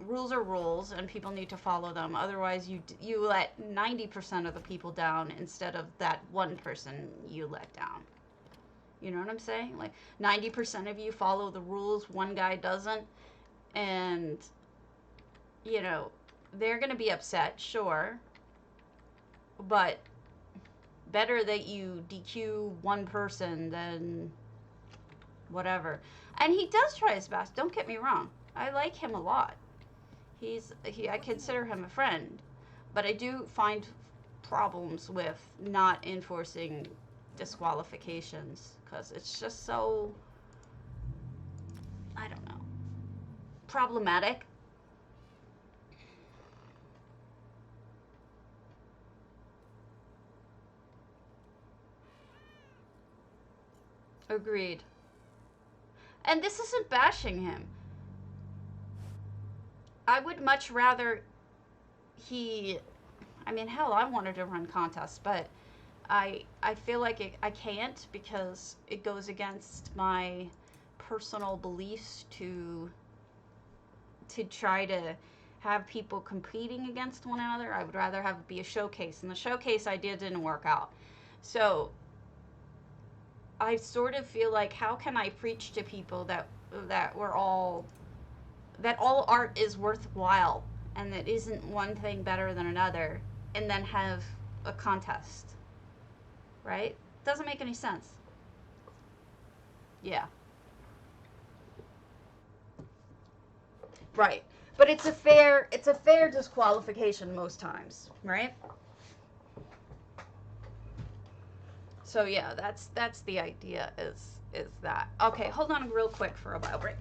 rules are rules and people need to follow them. Otherwise, you let 90% of the people down instead of that one person you let down. You know what I'm saying? Like 90% of you follow the rules, one guy doesn't, and you know, they're going to be upset, sure, but better that you DQ one person than whatever. And he does try his best, don't get me wrong. I like him a lot. I consider him a friend, but I do find problems with not enforcing disqualifications because it's just so, I don't know, problematic. Agreed. And this isn't bashing him. I would much rather I mean, hell, I wanted to run contests, but I feel like I can't because it goes against my personal beliefs to try to have people competing against one another. I would rather have it be a showcase, and the showcase idea didn't work out. So I sort of feel like, how can I preach to people that all art is worthwhile and that isn't one thing better than another, and then have a contest, right? Doesn't make any sense. Yeah. Right. But it's a fair disqualification most times, right? So yeah, that's the idea, is that. Okay, hold on real quick for a bio break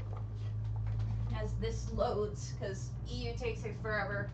as this loads, because EU takes it forever.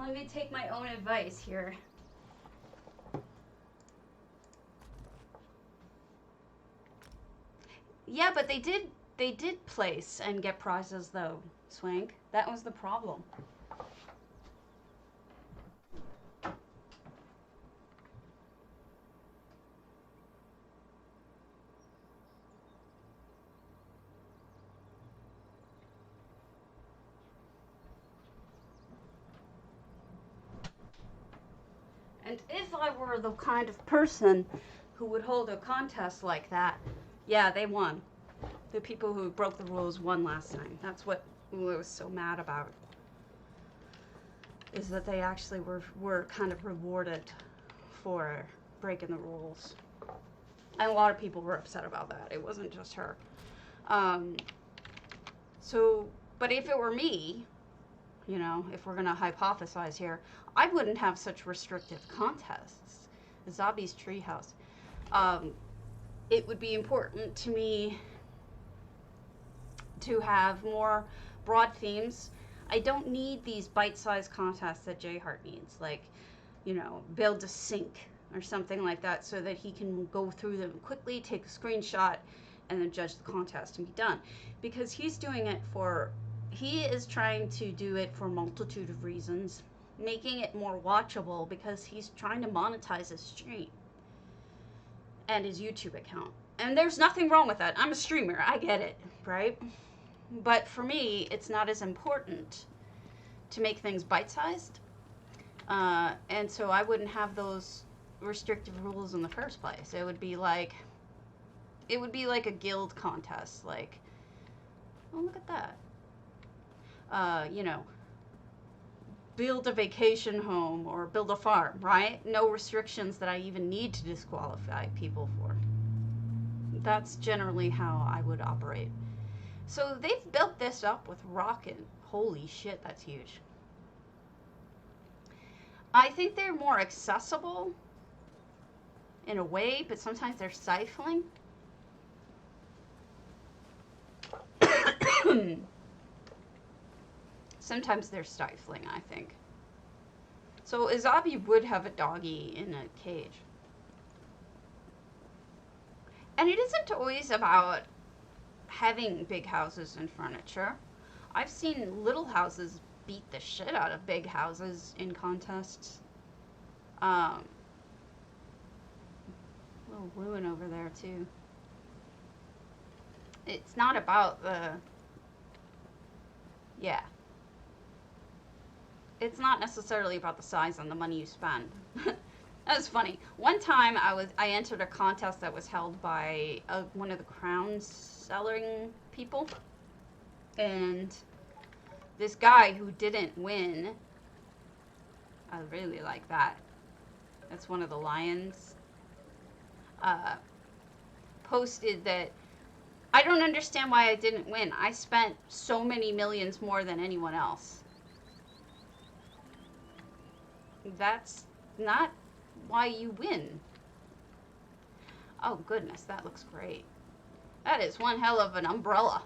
let me take my own advice here. Yeah, but they did place and get prizes though, Swank. That was the problem. And if I were the kind of person who would hold a contest like that, yeah, they won. The people who broke the rules won last time. That's what I was so mad about. Is that they actually were kind of rewarded for breaking the rules. And a lot of people were upset about that. It wasn't just her. But if it were me, you know, if we're going to hypothesize here, I wouldn't have such restrictive contests. Zabi's Treehouse. It would be important to me to have more broad themes. I don't need these bite-sized contests that J-Heart needs, like, you know, build a sink or something like that so that he can go through them quickly, take a screenshot, and then judge the contest and be done. Because he's doing it he is trying to do it for a multitude of reasons, making it more watchable because he's trying to monetize his stream and his YouTube account. And there's nothing wrong with that. I'm a streamer. I get it, right? But for me, it's not as important to make things bite-sized. And so I wouldn't have those restrictive rules in the first place. It would be like a guild contest. Like, oh, look at that. You know, build a vacation home or build a farm, right? No restrictions that I even need to disqualify people for. That's generally how I would operate. So they've built this up with rocket. Holy shit, that's huge. I think they're more accessible in a way, but sometimes they're stifling. Sometimes they're stifling, I think. So Izabi would have a doggy in a cage. And it isn't always about having big houses and furniture. I've seen little houses beat the shit out of big houses in contests. Little ruin over there too. It's not about yeah. It's not necessarily about the size and the money you spend. That was funny. One time I entered a contest that was held by one of the crown selling people, and this guy who didn't win, I really like that. That's one of the lions. Posted that I don't understand why I didn't win. I spent so many millions more than anyone else. That's not why you win. Oh goodness, that looks great. That is one hell of an umbrella.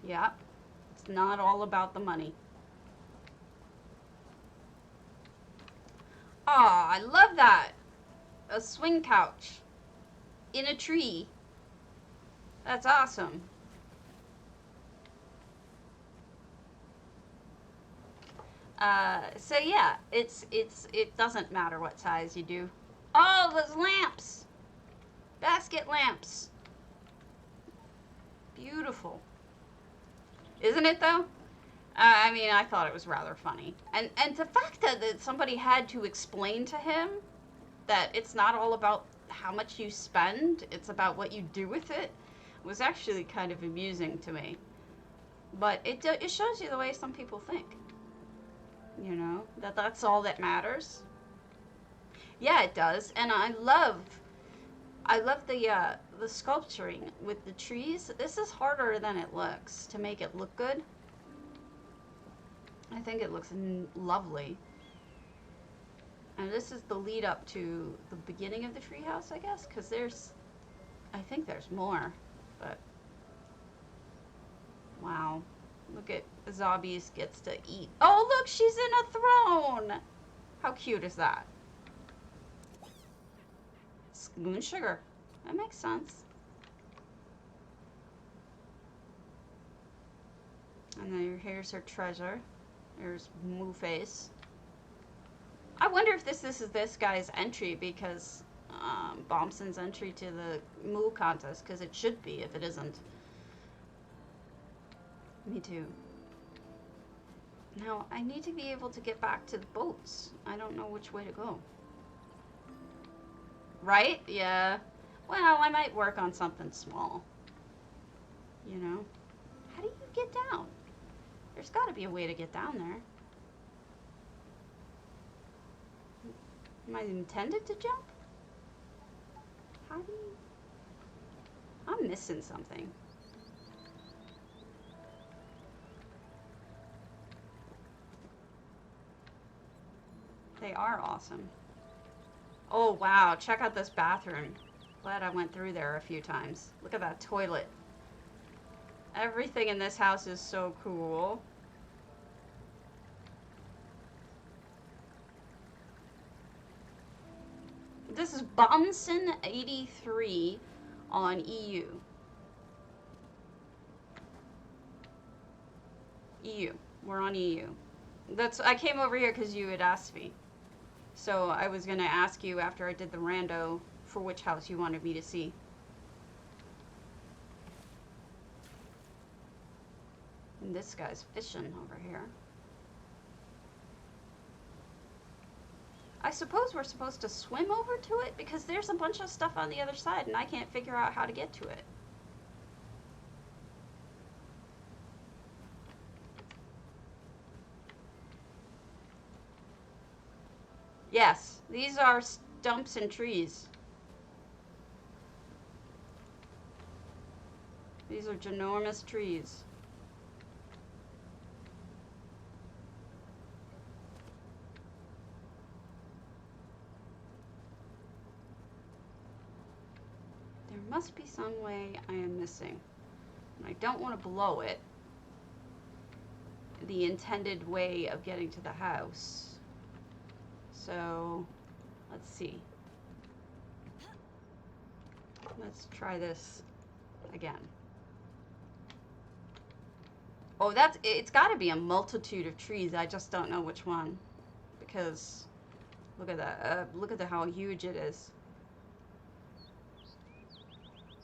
Yeah, it's not all about the money. Aw, I love that. A swing couch in a tree. That's awesome. So yeah, it doesn't matter what size you do. Oh, those lamps! Basket lamps. Beautiful. Isn't it though? I mean, I thought it was rather funny. And the fact that somebody had to explain to him that it's not all about how much you spend, it's about what you do with it, was actually kind of amusing to me. But it shows you the way some people think. You know, that's all that matters. Yeah, it does. And I love the sculpturing with the trees. This is harder than it looks to make it look good. I think it looks lovely. And this is the lead up to the beginning of the treehouse, I guess, because I think there's more, but wow, Look at Zombies gets to eat. Oh, look, she's in a throne. How cute is that? Moon sugar. That makes sense. And then here's her treasure. There's Moo Face. I wonder if this is this guy's entry because Bompson's entry to the Moo contest, because it should be if it isn't. Me too. Now, I need to be able to get back to the boats. I don't know which way to go. Right? Yeah. Well, I might work on something small. You know? How do you get down? There's got to be a way to get down there. Am I intended to jump? How do you... I'm missing something. They are awesome. Oh, wow. Check out this bathroom. Glad I went through there a few times. Look at that toilet. Everything in this house is so cool. This is Bomson83 on EU. EU. We're on EU. I came over here because you had asked me. So I was going to ask you after I did the rando for which house you wanted me to see. And this guy's fishing over here. I suppose we're supposed to swim over to it because there's a bunch of stuff on the other side and I can't figure out how to get to it. Yes, these are stumps and trees. These are ginormous trees. There must be some way I am missing. And I don't want to blow it. The intended way of getting to the house. So, let's see. Let's try this again. Oh, it's got to be a multitude of trees. I just don't know which one. Because, look at that. Look at how huge it is.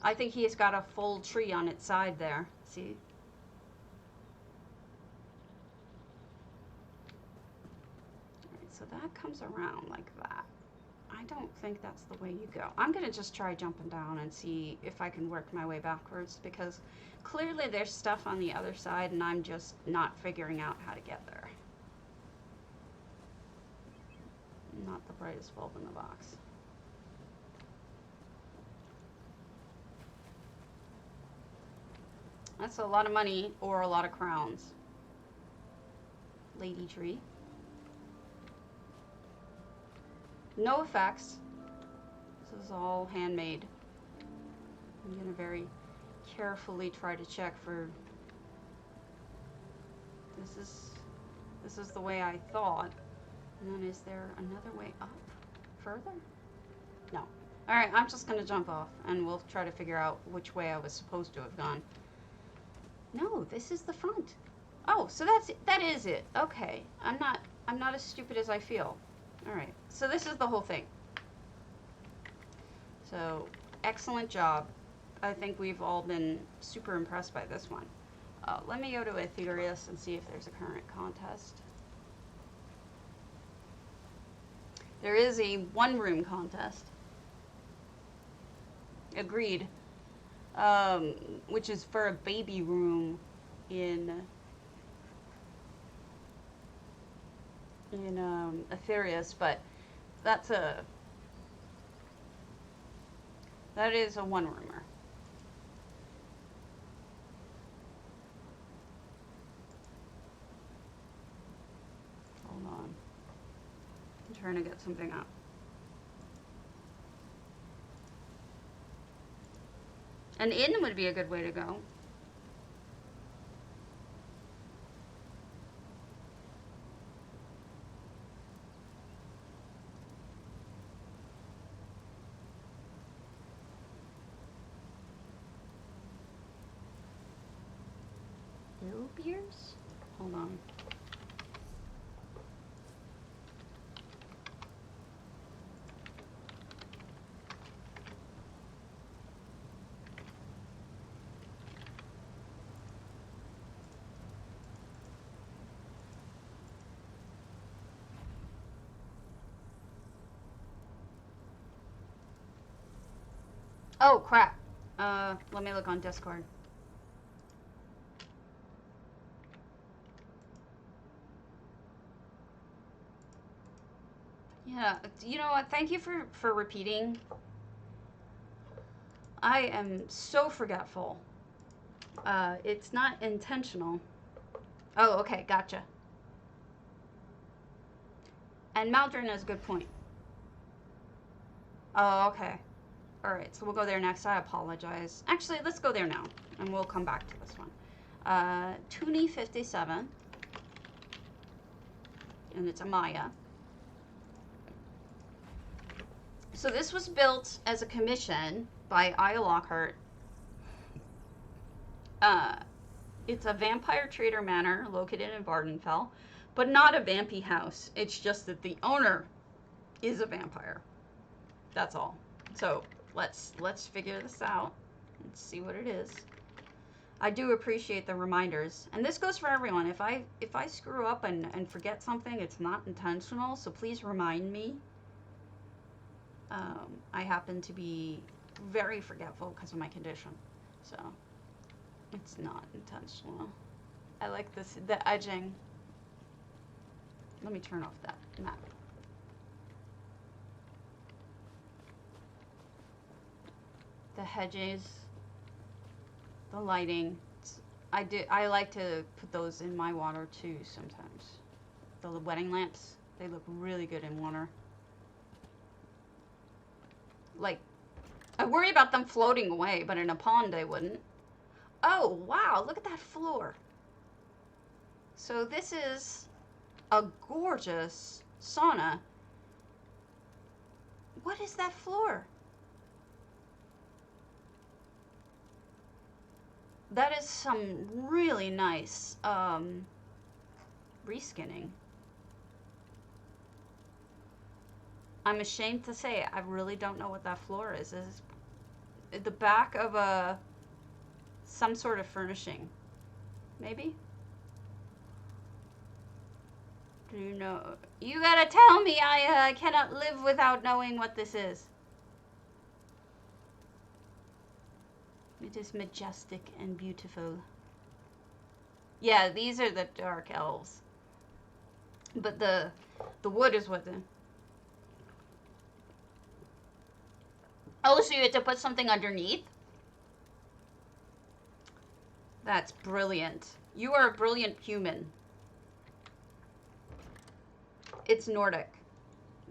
I think he's got a full tree on its side there. See? So that comes around like that. I don't think that's the way you go. I'm going to just try jumping down and see if I can work my way backwards because clearly there's stuff on the other side and I'm just not figuring out how to get there. Not the brightest bulb in the box. That's a lot of money or a lot of crowns. Lady tree. No effects. This is all handmade. I'm going to very carefully try to check for... This is the way I thought. And then is there another way up? Further? No. Alright, I'm just going to jump off and we'll try to figure out which way I was supposed to have gone. No, this is the front. Oh, so that is it. Okay. I'm not as stupid as I feel. Alright, so this is the whole thing. So, excellent job. I think we've all been super impressed by this one. Let me go to Aetherius and see if there's a current contest. There is a one-room contest. Agreed. Which is for a baby room in Aetherius, but that is a one-roomer. Hold on. I'm trying to get something up. An inn would be a good way to go. rapiers? Hold on. Oh, crap. Let me look on Discord. Yeah, you know what? Thank you for repeating. I am so forgetful. It's not intentional. Oh, okay, gotcha. And Maldron has a good point. Oh, okay. Alright, so we'll go there next. I apologize. Actually, let's go there now, and we'll come back to this one. Toonie 57. And it's a Maya. So this was built as a commission by Aya Lockhart. It's a vampire trader manor located in Vardenfell, but not a vampy house. It's just that the owner is a vampire. That's all. So let's figure this out. Let's see what it is. I do appreciate the reminders, and this goes for everyone. If I screw up and forget something, it's not intentional. So please remind me. I happen to be very forgetful because of my condition, so it's not intentional. I like this, the edging. Let me turn off that map. The hedges, the lighting. I like to put those in my water too sometimes. The wedding lamps, they look really good in water. Like, I worry about them floating away, but in a pond they wouldn't. Oh, wow, look at that floor. So this is a gorgeous sauna. What is that floor? That is some really nice reskinning. I'm ashamed to say I really don't know what that floor is. Is the back of some sort of furnishing? Maybe? Do you know? You gotta tell me. I cannot live without knowing what this is. It is majestic and beautiful. Yeah, these are the dark elves. But the wood is what the... Oh, so you had to put something underneath? That's brilliant. You are a brilliant human. It's Nordic.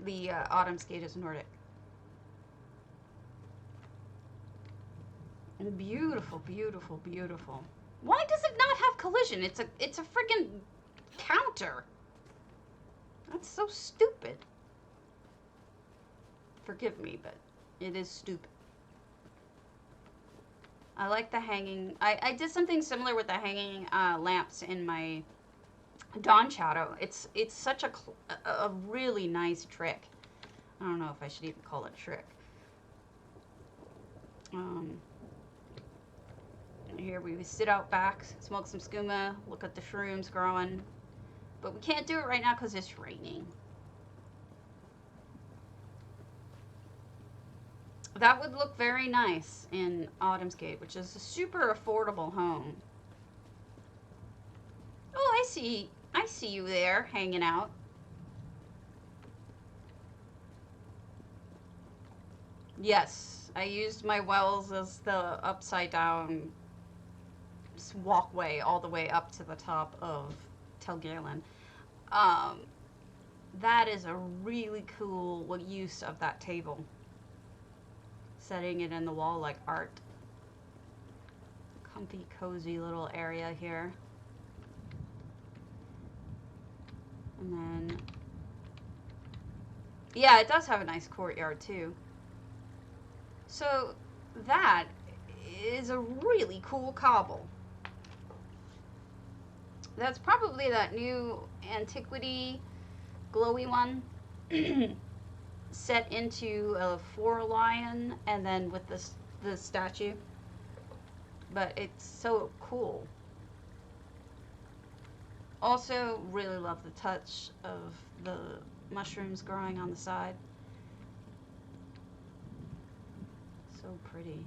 The Autumn's Gate is Nordic. Beautiful, beautiful, beautiful. Why does it not have collision? It's a freaking counter. That's so stupid. Forgive me, but it is stupid. I like the hanging. I did something similar with the hanging lamps in my Dawn Shadow. It's such a really nice trick. I don't know if I should even call it a trick. Here we sit out back, smoke some skooma, look at the shrooms growing. But we can't do it right now because it's raining. That would look very nice in Autumn's Gate, which is a super affordable home. Oh, I see you there, hanging out. Yes, I used my wells as the upside down walkway all the way up to the top of Telgalen. That is a really cool use of that table. Setting it in the wall like art. Comfy, cozy little area here. And then... yeah, it does have a nice courtyard too. So that is a really cool cobble. That's probably that new antiquity glowy one set into a 4 lion and then with the statue. But it's so cool. Also, really love the touch of the mushrooms growing on the side. So pretty.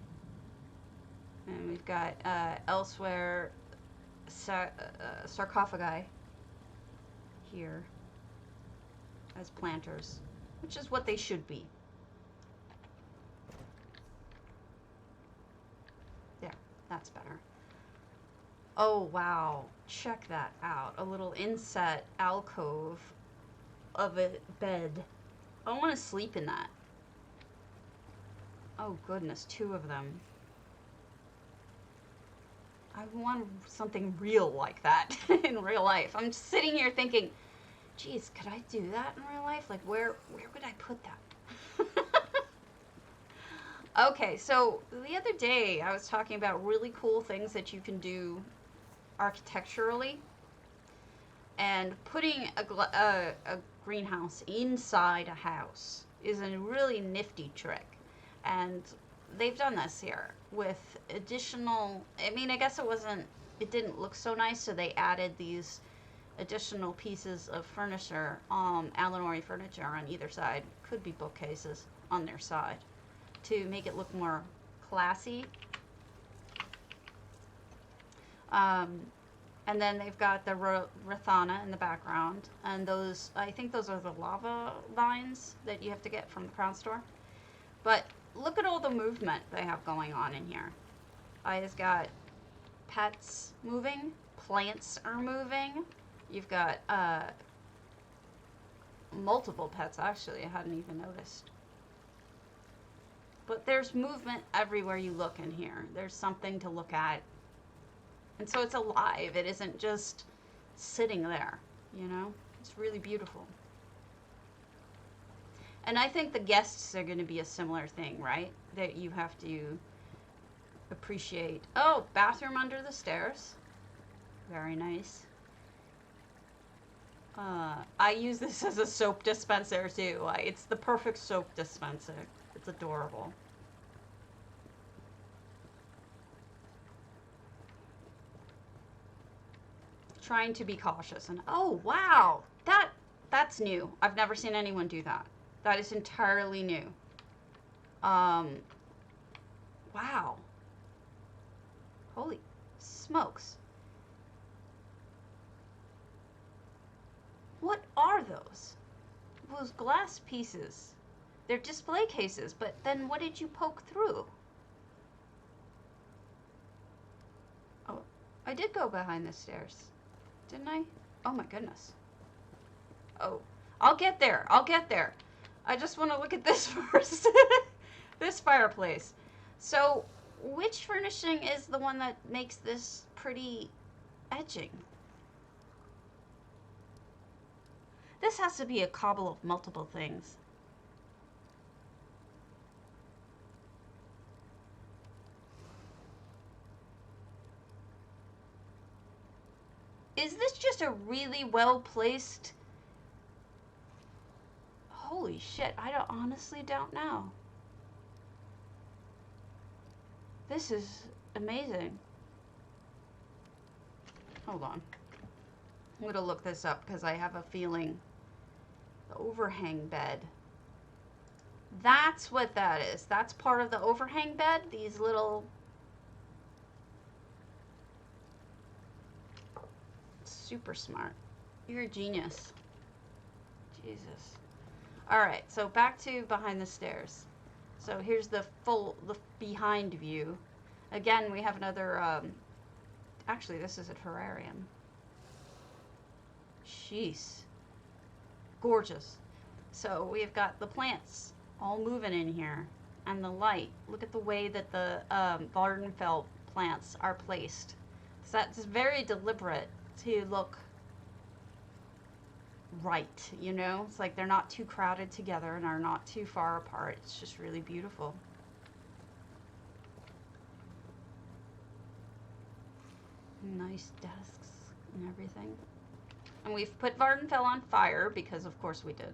And we've got elsewhere sarcophagi here as planters, which is what they should be. There, that's better. Oh wow, check that out. A little inset alcove of a bed. I want to sleep in that. Oh goodness, 2 of them. I want something real like that in real life. I'm just sitting here thinking, geez, could I do that in real life? Like, where would I put that? Okay, so the other day I was talking about really cool things that you can do architecturally, and putting a greenhouse inside a house is a really nifty trick. And they've done this here with additional, I mean, I guess it didn't look so nice, so they added these additional pieces of furniture, Allenori furniture on either side, could be bookcases on their side, to make it look more classy. And then they've got the Rathana in the background, and those, I think those are the lava vines that you have to get from the Crown Store. But look at all the movement they have going on in here. It's got pets moving, plants are moving. You've got multiple pets, actually, I hadn't even noticed. But there's movement everywhere you look in here. There's something to look at. And so it's alive. It isn't just sitting there, you know? It's really beautiful. And I think the guests are going to be a similar thing, right? That you have to appreciate. Oh, bathroom under the stairs. Very nice. I use this as a soap dispenser too. It's the perfect soap dispenser. It's adorable. Trying to be cautious, and oh wow, that's new. I've never seen anyone do that. That is entirely new. Wow. Holy smokes. What are those? Those glass pieces. They're display cases, but then what did you poke through? Oh, I did go behind the stairs. Didn't I? Oh my goodness. Oh, I'll get there. I'll get there. I just want to look at this first. This fireplace. So, which furnishing is the one that makes this pretty edging? This has to be a cobble of multiple things. Is this just a really well-placed... Holy shit, I honestly don't know. This is amazing. Hold on. I'm going to look this up because I have a feeling. The overhang bed. That's what that is. That's part of the overhang bed. These little... Super smart. You're a genius. Jesus. Alright, so back to behind the stairs. So here's the behind view. Again, we have another, actually this is a terrarium. Jeez. Gorgeous. So we've got the plants all moving in here. And the light. Look at the way that the Vardenfeld plants are placed. So that's very deliberate to look right, you know? It's like they're not too crowded together and are not too far apart. It's just really beautiful. Nice desks. and everything. And we've put Vardenfell on fire because, of course, we did.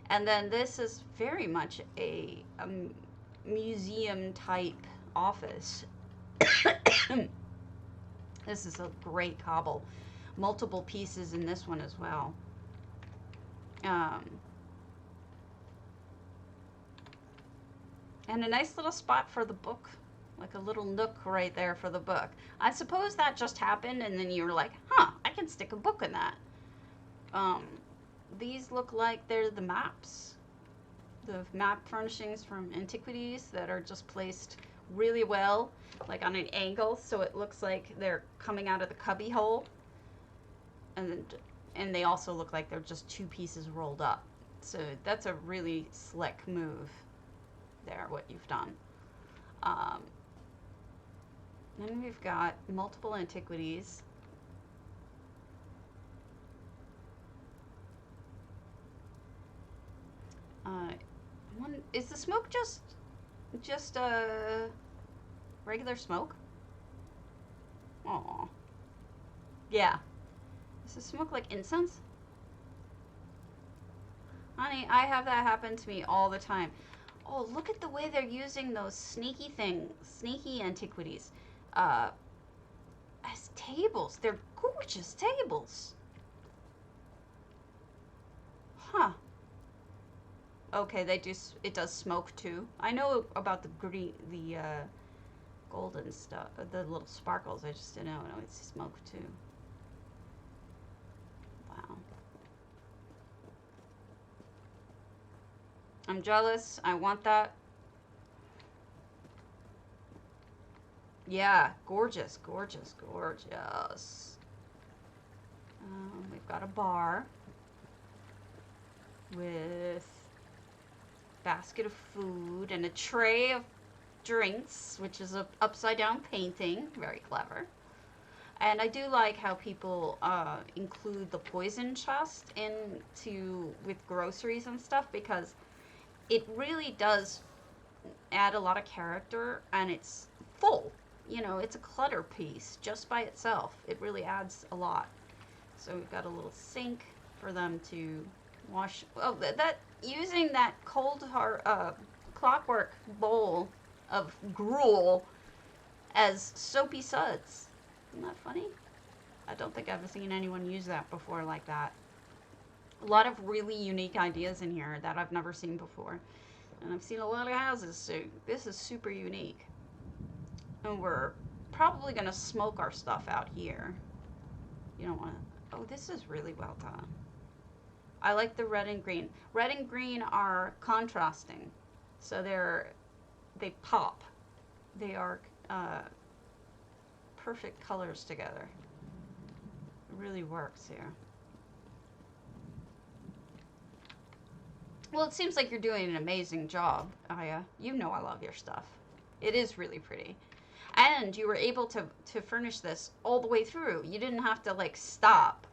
And then this is very much a museum type office. This is a great cobble. Multiple pieces in this one as well. And a nice little spot for the book. Like a little nook right there for the book. I suppose that just happened and then you were like, huh, I can stick a book in that. These look like they're the maps. The map furnishings from Antiquities that are just placed really well, like on an angle, so it looks like they're coming out of the cubby hole. And they also look like they're just two pieces rolled up. So that's a really slick move there, what you've done. Then we've got multiple Antiquities. Is the smoke just regular smoke? Aw. Yeah. Does the smoke like incense? Honey, I have that happen to me all the time. Oh, look at the way they're using those sneaky Antiquities. As tables. They're gorgeous tables. Huh. Okay, it does smoke too. I know about the golden stuff, the little sparkles. I just didn't know it's smoke too. Wow. I'm jealous. I want that. Yeah, gorgeous, gorgeous, gorgeous. We've got a bar with basket of food and a tray of drinks, which is a upside down painting. Very clever. And I do like how people include the poison chest with groceries and stuff, because it really does add a lot of character, and it's full. You know, it's a clutter piece just by itself. It really adds a lot. So we've got a little sink for them to wash. Oh, that using that cold clockwork bowl of gruel as soapy suds. Isn't that funny? I don't think I've seen anyone use that before like that. A lot of really unique ideas in here that I've never seen before. And I've seen a lot of houses, so this is super unique. And we're probably going to smoke our stuff out here. You don't want to... Oh, this is really well done. I like the red and green. Red and green are contrasting. So they pop. They are perfect colors together. It really works here. Well, it seems like you're doing an amazing job, Aya. You know I love your stuff. It is really pretty. And you were able to furnish this all the way through. You didn't have to, like, stop.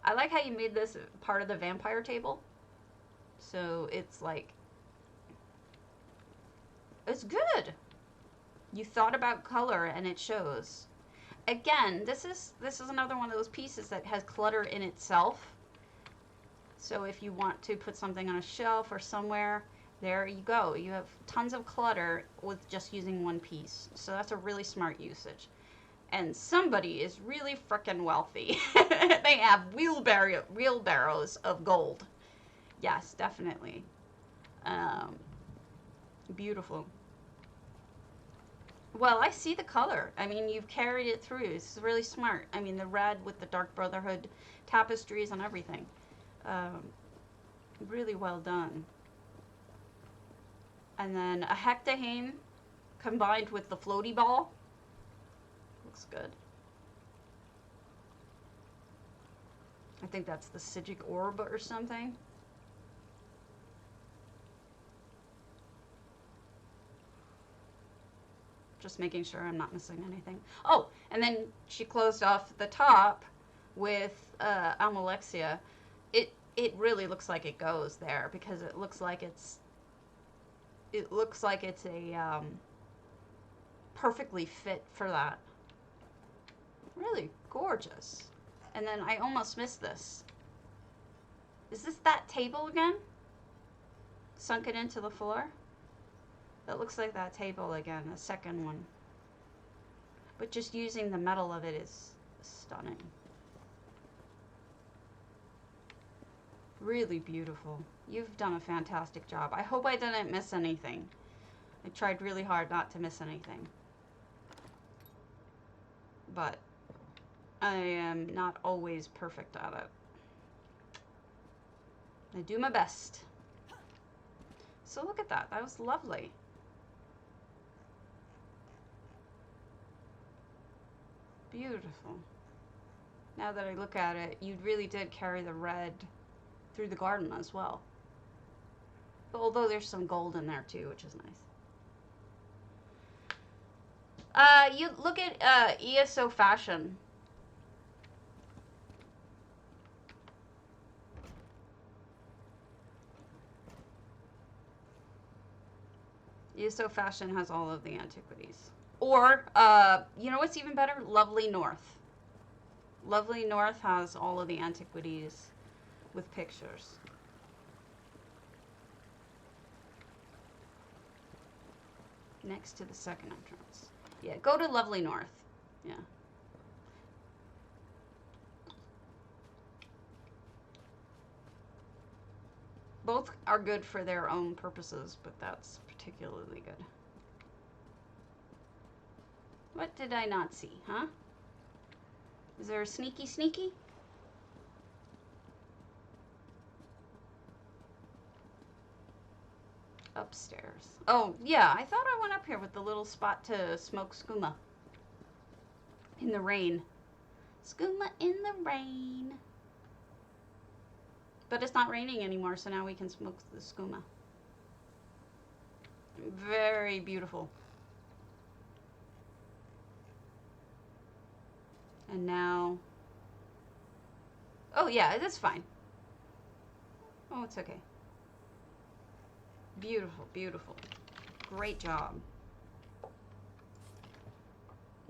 I like how you made this part of the vampire table. So it's like... It's good. You thought about color, and it shows. Again, this is another one of those pieces that has clutter in itself. So if you want to put something on a shelf or somewhere, there you go. You have tons of clutter with just using one piece. So that's a really smart usage. And somebody is really frickin' wealthy. They have wheelbarrows of gold. Yes, definitely. Beautiful. Well, I see the color. I mean, you've carried it through. This is really smart. I mean, the red with the Dark Brotherhood tapestries and everything. Really well done. And then a Hektahame combined with the floaty ball. Looks good. I think that's the Sigic Orb or something. Just making sure I'm not missing anything. Oh, and then she closed off the top with Almalexia. It really looks like it goes there, because it looks like it's a perfectly fit for that. Really gorgeous. And then I almost missed this. Is this that table again? Sunken into the floor? That looks like that table again, the second one. But just using the metal of it is stunning. Really beautiful. You've done a fantastic job. I hope I didn't miss anything. I tried really hard not to miss anything. But I am not always perfect at it. I do my best. So look at that. That was lovely. Beautiful. Now that I look at it, you really did carry the red through the garden as well. Although there's some gold in there too, which is nice. You look at ESO Fashion. ESO Fashion has all of the antiquities. Or, you know what's even better? Lovely North. Lovely North has all of the antiquities with pictures. Next to the second entrance. Yeah, go to Lovely North. Yeah. Both are good for their own purposes, but that's particularly good. What did I not see, huh? Is there a sneaky? Upstairs. Oh, yeah, I thought I went up here with the little spot to smoke skooma. In the rain. Skooma in the rain. But it's not raining anymore, so now we can smoke the skooma. Very beautiful. And now... Oh, yeah, that's fine. Oh, it's okay. Beautiful, beautiful. Great job.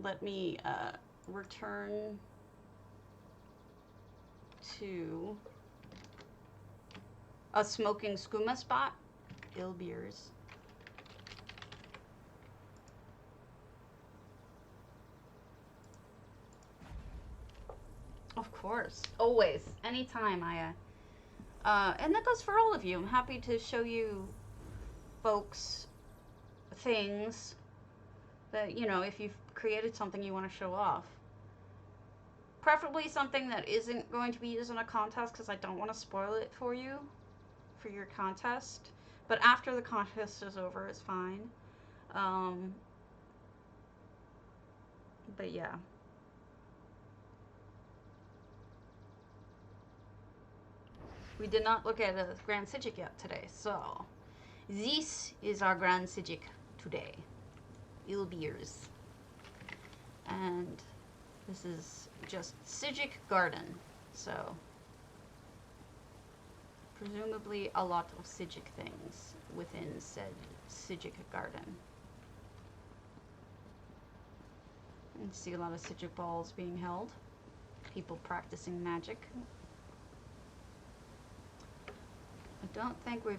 Let me return to a smoking skooma spot. Il beers. Of course. Always. Anytime and that goes for all of you. I'm happy to show you folks things that, you know, if you've created something you want to show off. Preferably something that isn't going to be used in a contest, because I don't want to spoil it for you, for your contest. But after the contest is over, it's fine. But yeah. We did not look at a Grand Sijic yet today, so this is our Grand Sijic today. Il beers. And this is just Sijic Garden, so presumably a lot of Sijic things within said Sijic Garden. And see a lot of Sijic balls being held. People practicing magic. I don't think we've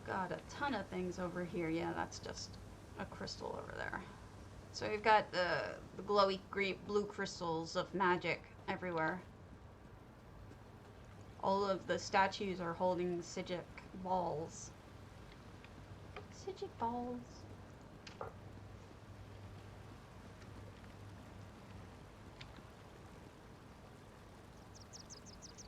got a ton of things over here. Yeah, that's just a crystal over there. So we've got the glowy green, blue crystals of magic everywhere. All of the statues are holding Sijic balls. Sijic balls. I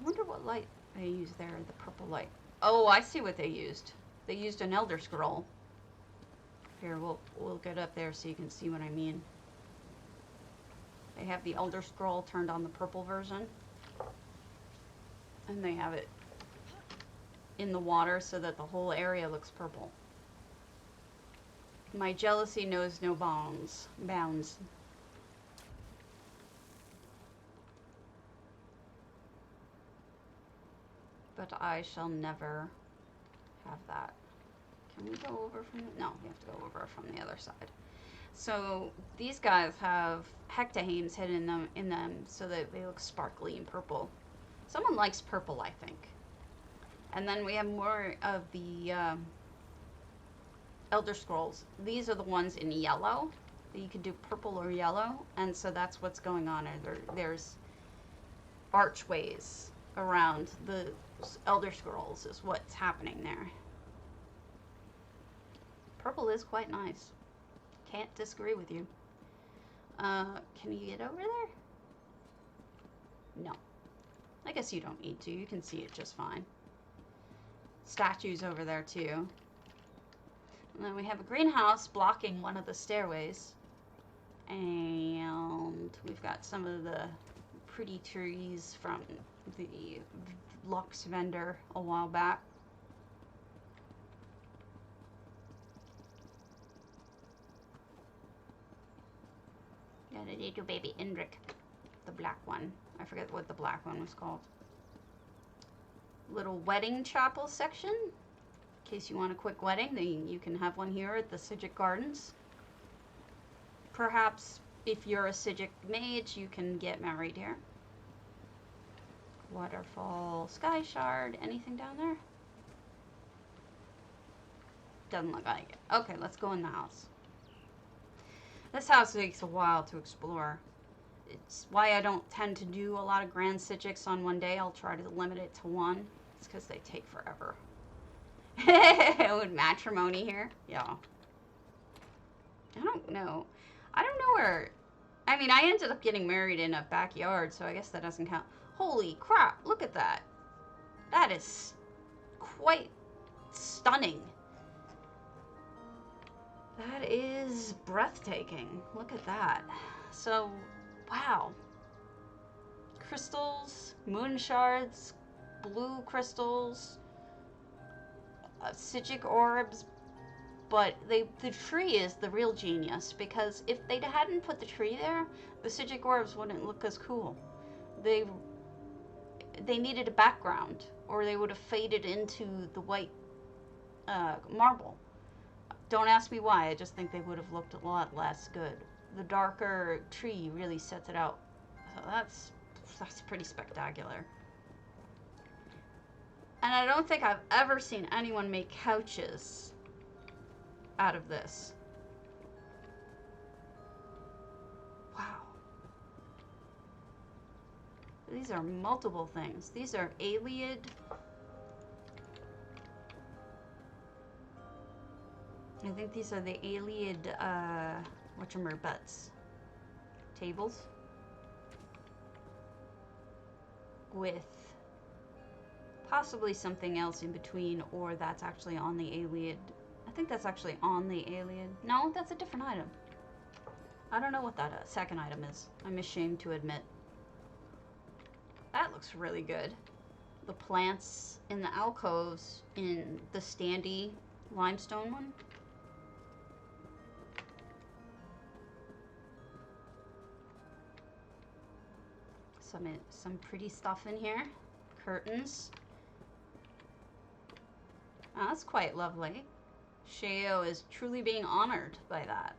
wonder what light they use there, the purple light. Oh, I see what they used. They used an Elder Scroll. Here, we'll get up there so you can see what I mean. They have the Elder Scroll turned on the purple version. And they have it in the water so that the whole area looks purple. My jealousy knows no bounds. But I shall never have that. Can we go over from... No, we have to go over from the other side. So these guys have hectahames hidden in them so that they look sparkly and purple. Someone likes purple, I think. And then we have more of the Elder Scrolls. These are the ones in yellow. You can do purple or yellow, and so that's what's going on. There's archways around the Elder Scrolls is what's happening there. Purple is quite nice. Can't disagree with you. Can you get over there? No. I guess you don't need to. You can see it just fine. Statues over there too. And then we have a greenhouse blocking one of the stairways. And we've got some of the pretty trees from the Lux vendor a while back. Got a little baby Indrik, the black one. I forget what the black one was called. Little wedding chapel section. In case you want a quick wedding, then you can have one here at the Psijic Gardens. Perhaps if you're a Psijic mage, you can get married here. Waterfall, Sky Shard, anything down there? Doesn't look like it. Okay, let's go in the house. This house takes a while to explore. It's why I don't tend to do a lot of Grand Psijics on one day. I'll try to limit it to one. It's because they take forever. With matrimony here? Yeah. I don't know. I don't know where... I mean, I ended up getting married in a backyard, so I guess that doesn't count. Holy crap, look at that. That is quite stunning. That is breathtaking. Look at that. So, wow. Crystals, moon shards, blue crystals, Psijic orbs, but the tree is the real genius, because if they hadn't put the tree there, the Psijic orbs wouldn't look as cool. They needed a background, or they would have faded into the white marble. Don't ask me why, I just think they would have looked a lot less good. The darker tree really sets it out. So that's pretty spectacular. And I don't think I've ever seen anyone make couches out of this. Wow. These are multiple things. These are Ayleid. I think these are the Ayleid, whatchamabutts, tables with possibly something else in between, or that's actually on the Ayleid. I think that's actually on the Ayleid. No, that's a different item. I don't know what that second item is. I'm ashamed to admit. That looks really good. The plants in the alcoves in the standy limestone one. Some pretty stuff in here. Curtains. Oh, that's quite lovely. Sheo is truly being honored by that.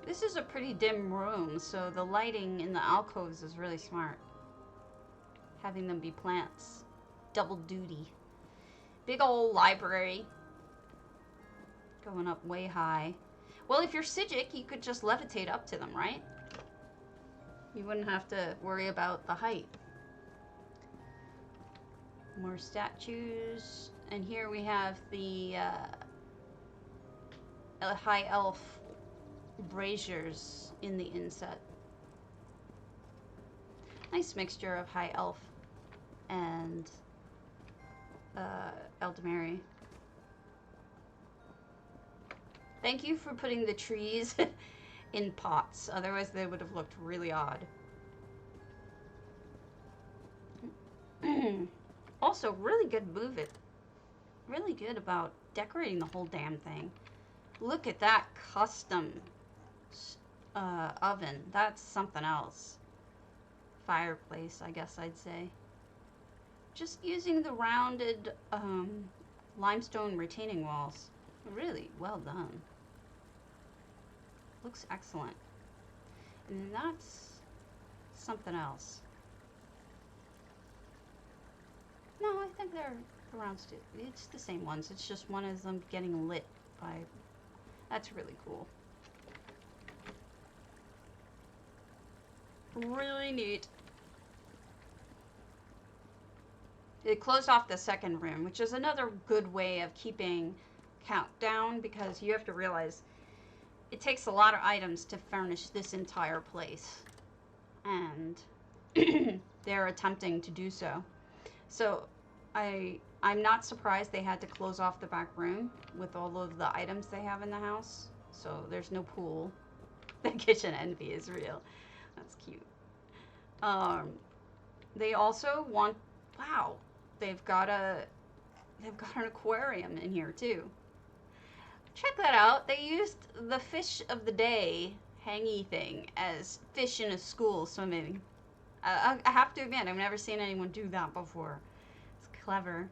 This is a pretty dim room, so the lighting in the alcoves is really smart. Having them be plants. Double duty. Big old library. Going up way high. Well, if you're Psijic, you could just levitate up to them, right? You wouldn't have to worry about the height. More statues. And here we have the high elf braziers in the inset. Nice mixture of high elf and Eldameri. Thank you for putting the trees in pots, otherwise they would have looked really odd. Also, really good move it. Really good about decorating the whole damn thing. Look at that custom oven. That's something else. Fireplace, I guess I'd say. just using the rounded limestone retaining walls. Really well done. Looks excellent. And that's something else. No, I think they're around. It's the same ones. It's just one of them getting lit by. That's really cool. Really neat. It closed off the second room, which is another good way of keeping count down, because you have to realize it takes a lot of items to furnish this entire place, and they're attempting to do so. So I'm not surprised they had to close off the back room with all of the items they have in the house. So there's no pool. The kitchen envy is real. That's cute. They also want, wow, they've got an aquarium in here too. Check that out. They used the fish of the day hangy thing as fish in a school swimming. I have to admit, I've never seen anyone do that before. It's clever.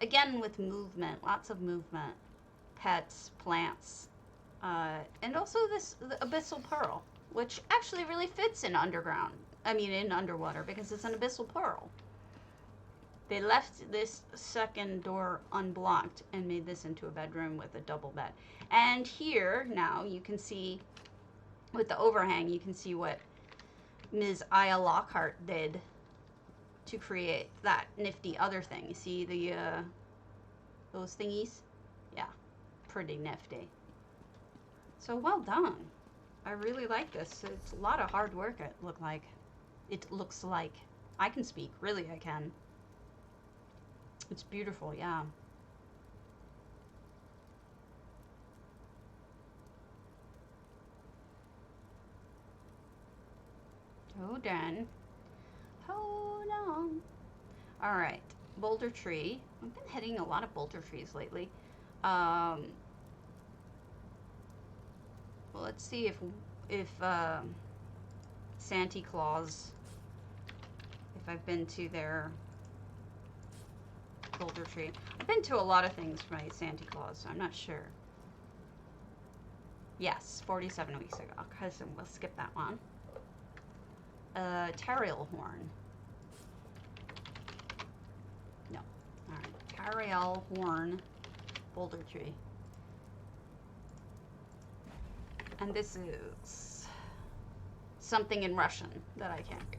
Again, with movement, lots of movement. Pets, plants, and also the abyssal pearl, which actually really fits in in underwater, because it's an abyssal pearl. They left this second door unblocked and made this into a bedroom with a double bed. And here, now, you can see, with the overhang, you can see what Ms. Aya Lockhart did to create that nifty other thing. You see those thingies? Yeah, pretty nifty. So well done. I really like this. It's a lot of hard work, it looks like. I can speak, really I can. It's beautiful, yeah. Hold on. Hold on. Alright, boulder tree. I've been hitting a lot of boulder trees lately. Well, let's see if Santa Claus, if I've been to their boulder tree. I've been to a lot of things for my Santa Claus, so I'm not sure. Yes, 47 weeks ago. Okay, so we'll skip that one. Tariel horn. No. Alright. Tariel horn boulder tree. And this is something in Russian that I can't read.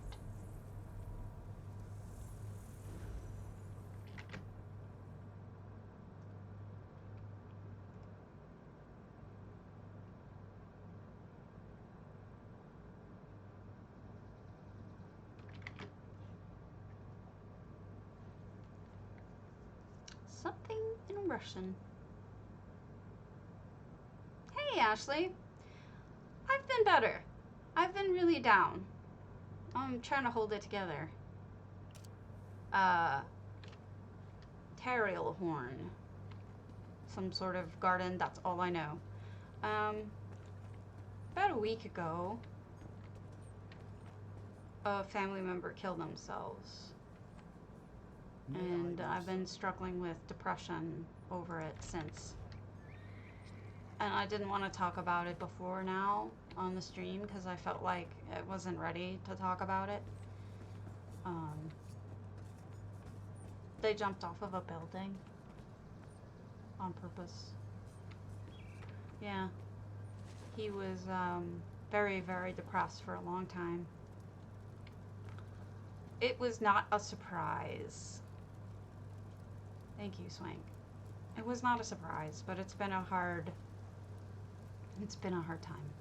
Something in Russian. Hey, Ashley. I've been better. I've been really down. I'm trying to hold it together. Tariel horn. Some sort of garden, that's all I know. About a week ago, a family member killed themselves. And I've been struggling with depression over it since. And I didn't want to talk about it before now on the stream because I felt like it wasn't ready to talk about it. They jumped off of a building on purpose. Yeah. He was very, very depressed for a long time. It was not a surprise. Thank you, Swank. It was not a surprise, but it's been a hard time.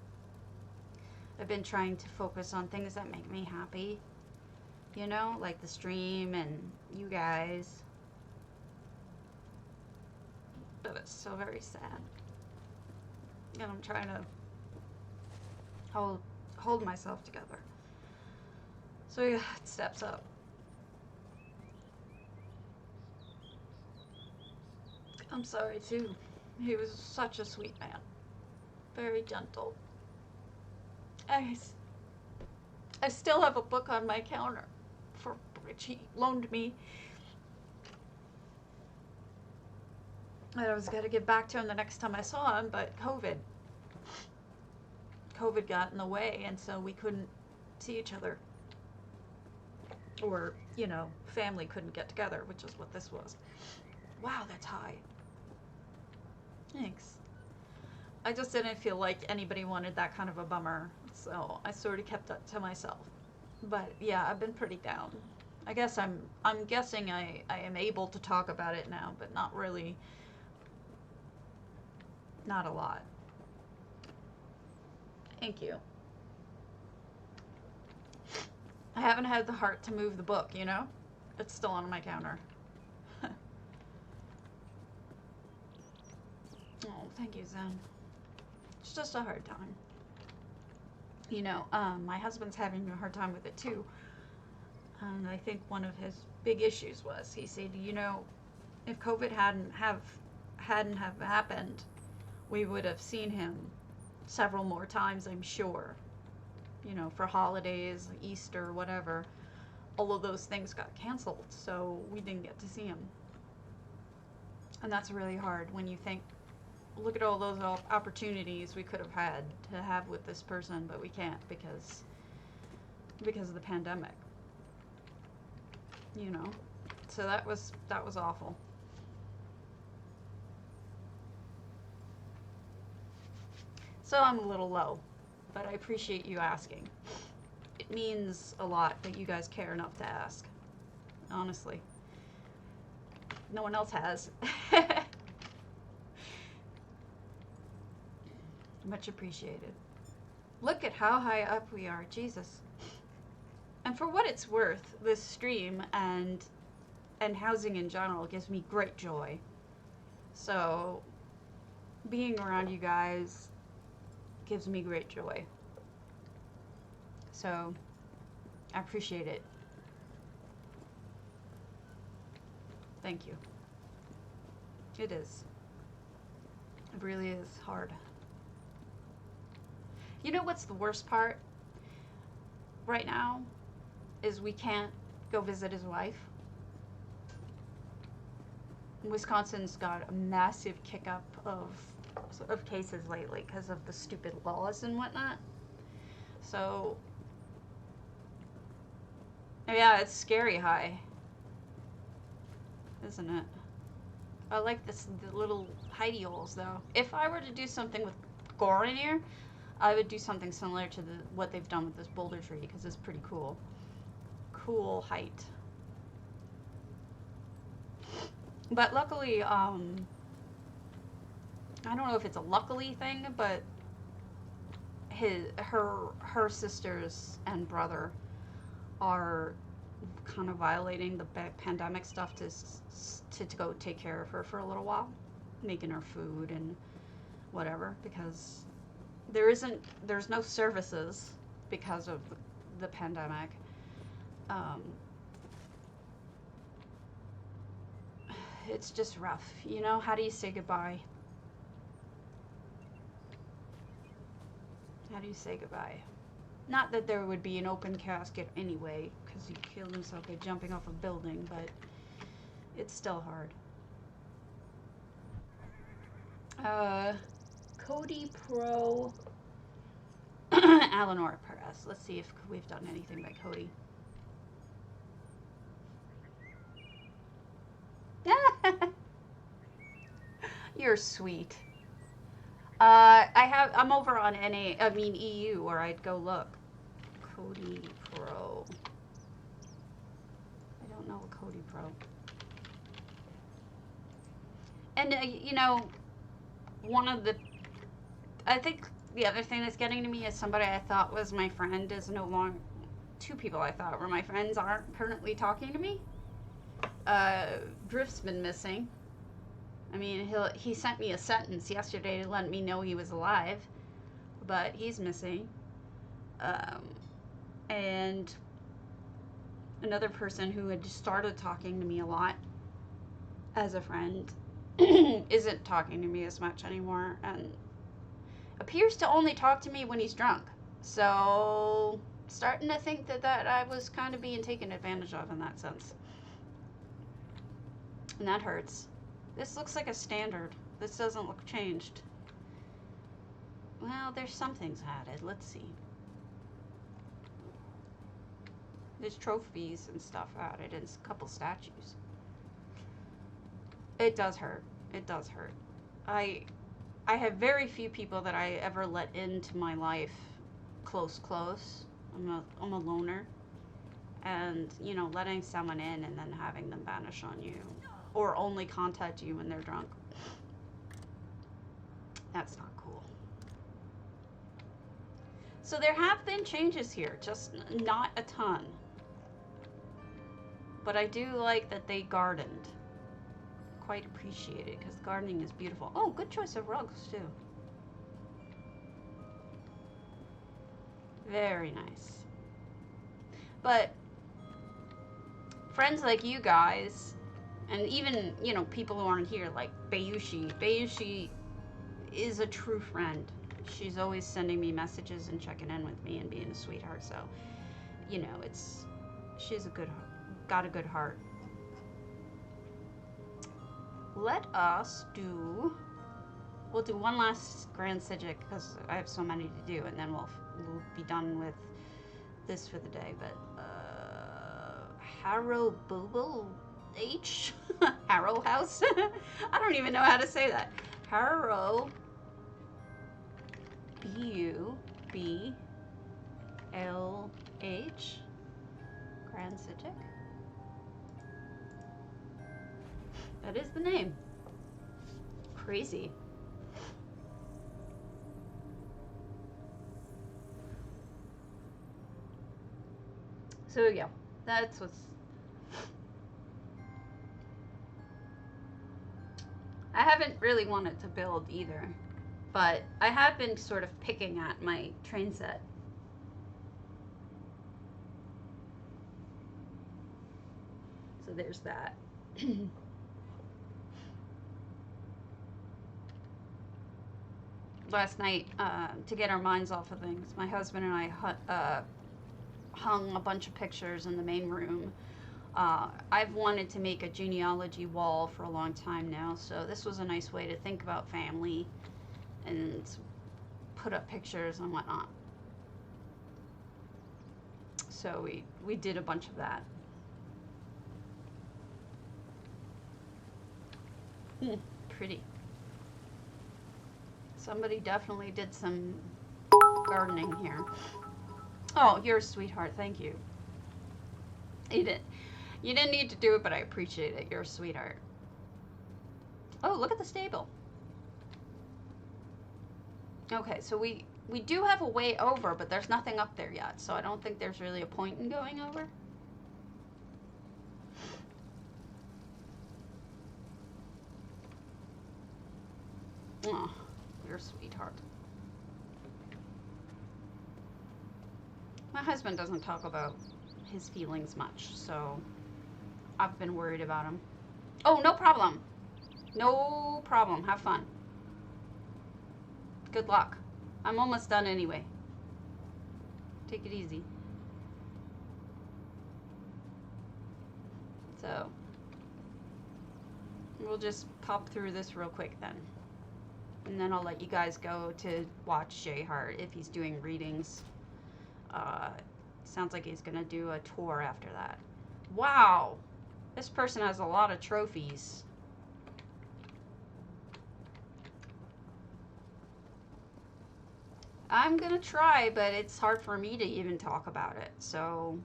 I've been trying to focus on things that make me happy, you know, like the stream and you guys. But it's so very sad. And I'm trying to hold myself together. So yeah, it steps up. I'm sorry too. He was such a sweet man. Very gentle. I still have a book on my counter for which he loaned me And I was going to get back to him the next time I saw him, but COVID got in the way, and so we couldn't see each other. Or, family couldn't get together, which is what this was. Wow, that's high. Thanks. I just didn't feel like anybody wanted that kind of a bummer, so I sort of kept that to myself. But yeah, I've been pretty down. I guess I'm guessing I am able to talk about it now, but not really, not a lot. Thank you. I haven't had the heart to move the book, It's still on my counter. Oh, thank you, Zen. It's just a hard time. My husband's having a hard time with it too. And I think one of his big issues was, he said, if COVID hadn't have happened, we would have seen him several more times, I'm sure. For holidays, Easter, whatever. All of those things got canceled, so we didn't get to see him. And that's really hard when you think, look at all those opportunities we could have had to have with this person, but we can't because of the pandemic. So that was awful. So I'm a little low, but I appreciate you asking. It means a lot that you guys care enough to ask. Honestly. No one else has. Much appreciated. Look at how high up we are, Jesus. And for what it's worth, this stream and housing in general gives me great joy. So being around you guys gives me great joy. So I appreciate it. Thank you. It is. It really is hard. You know what's the worst part right now is we can't go visit his wife. Wisconsin's got a massive kick up of cases lately because of the stupid laws and whatnot. So yeah, it's scary high, isn't it? I like the little hidey holes though. If I were to do something with gore in here, I would do something similar to what they've done with this boulder tree because it's pretty cool. Cool height. But luckily, I don't know if it's a luckily thing, but her sisters and brother are kind of violating the pandemic stuff to go take care of her for a little while, making her food and whatever, because there's no services because of the pandemic. It's just rough, how do you say goodbye? How do you say goodbye? Not that there would be an open casket anyway, because he killed himself by jumping off a building, but it's still hard. Cody Pro Eleanor Perez. Let's see if we've done anything by Cody. You're sweet. I'm over on EU, or I'd go look. Cody Pro. I don't know a Cody Pro. And, I think the other thing that's getting to me is somebody I thought was my friend is no longer, two people I thought were my friends aren't currently talking to me. Drift's been missing. I mean, he sent me a sentence yesterday to let me know he was alive, but he's missing. And another person who had started talking to me a lot as a friend isn't talking to me as much anymore and appears to only talk to me when he's drunk. So starting to think that I was kind of being taken advantage of in that sense. And that hurts. This looks like a standard. This doesn't look changed. Well, there's some things added. Let's see. There's trophies and stuff added and a couple statues. It does hurt. It does hurt. I have very few people that I ever let into my life close. I'm a loner. And, you know, letting someone in and then having them vanish on you. Or only contact you when they're drunk. That's not cool. So there have been changes here, just not a ton. But I do like that they gardened. Quite appreciate it, because gardening is beautiful. Oh, good choice of rugs, too. Very nice. But friends like you guys, and even, you know, people who aren't here, like Bayushi. Bayushi is a true friend. She's always sending me messages and checking in with me and being a sweetheart. So, you know, she's got a good heart. We'll do one last Grand Sigil because I have so many to do, and then we'll be done with this for the day. But Harrow Bubble H? Harrow House? I don't even know how to say that. Harrow B-U-B-L-H Grand Sigil. That is the name. Crazy. So yeah, that's what's... I haven't really wanted to build either, but I have been sort of picking at my train set. So there's that. Last night, to get our minds off of things, my husband and I hung a bunch of pictures in the main room. I've wanted to make a genealogy wall for a long time now, so this was a nice way to think about family and put up pictures and whatnot. So we did a bunch of that. Pretty. Somebody definitely did some gardening here. Oh, you're a sweetheart. Thank you. You didn't need to do it, but I appreciate it. You're a sweetheart. Oh, look at the stable. Okay, so we do have a way over, but there's nothing up there yet, so I don't think there's really a point in going over. Oh, you're a sweetheart. My husband doesn't talk about his feelings much, so I've been worried about him. Oh, no problem. No problem. Have fun. Good luck. I'm almost done anyway. Take it easy. So, we'll just pop through this real quick then. And then I'll let you guys go to watch Jay Hart if he's doing readings. Sounds like he's gonna do a tour after that. Wow! This person has a lot of trophies. I'm gonna try, but it's hard for me to even talk about it, so...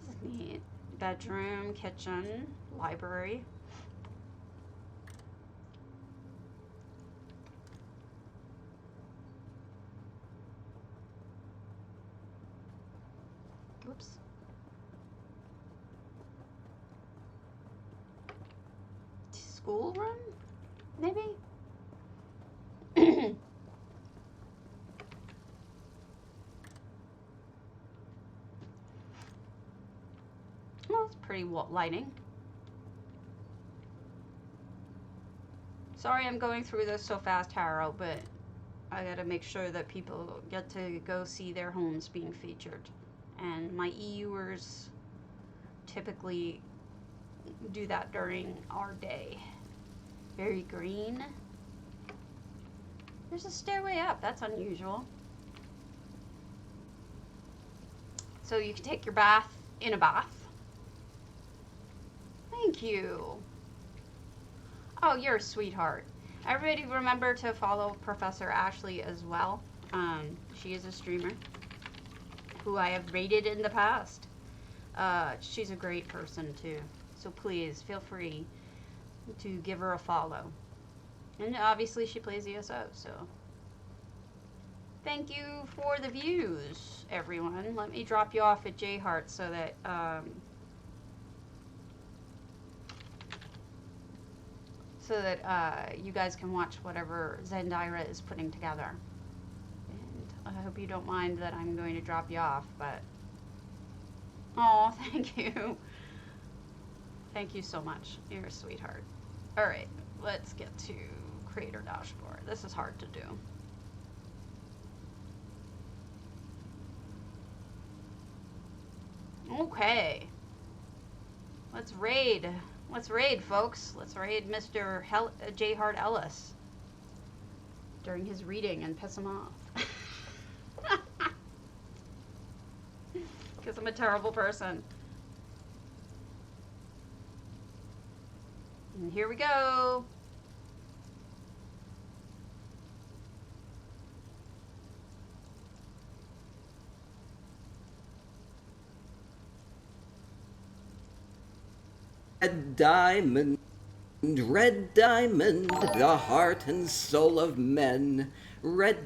This is neat. Bedroom, kitchen, library. Whoops. Schoolroom? Maybe? Well, it's pretty lighting. Sorry I'm going through this so fast, Harrow, but I gotta make sure that people get to go see their homes being featured. And my EUers typically do that during our day. Very green. There's a stairway up. That's unusual. So you can take your bath in a bath. Thank you. Oh, you're a sweetheart. Everybody remember to follow Professor Ashley as well. She is a streamer who I have rated in the past. She's a great person too. So please feel free to give her a follow. And obviously she plays ESO, so thank you for the views, everyone. Let me drop you off at J-Heart so that you guys can watch whatever Zendira is putting together. And I hope you don't mind that I'm going to drop you off, but oh, thank you. Thank you so much. You're a sweetheart. All right, let's get to Creator Dashboard. This is hard to do. Okay. Let's raid. Let's raid, folks. Let's raid Mr. J. Ellis during his reading and piss him off. Because I'm a terrible person. And here we go. Red diamond, the heart and soul of men. Red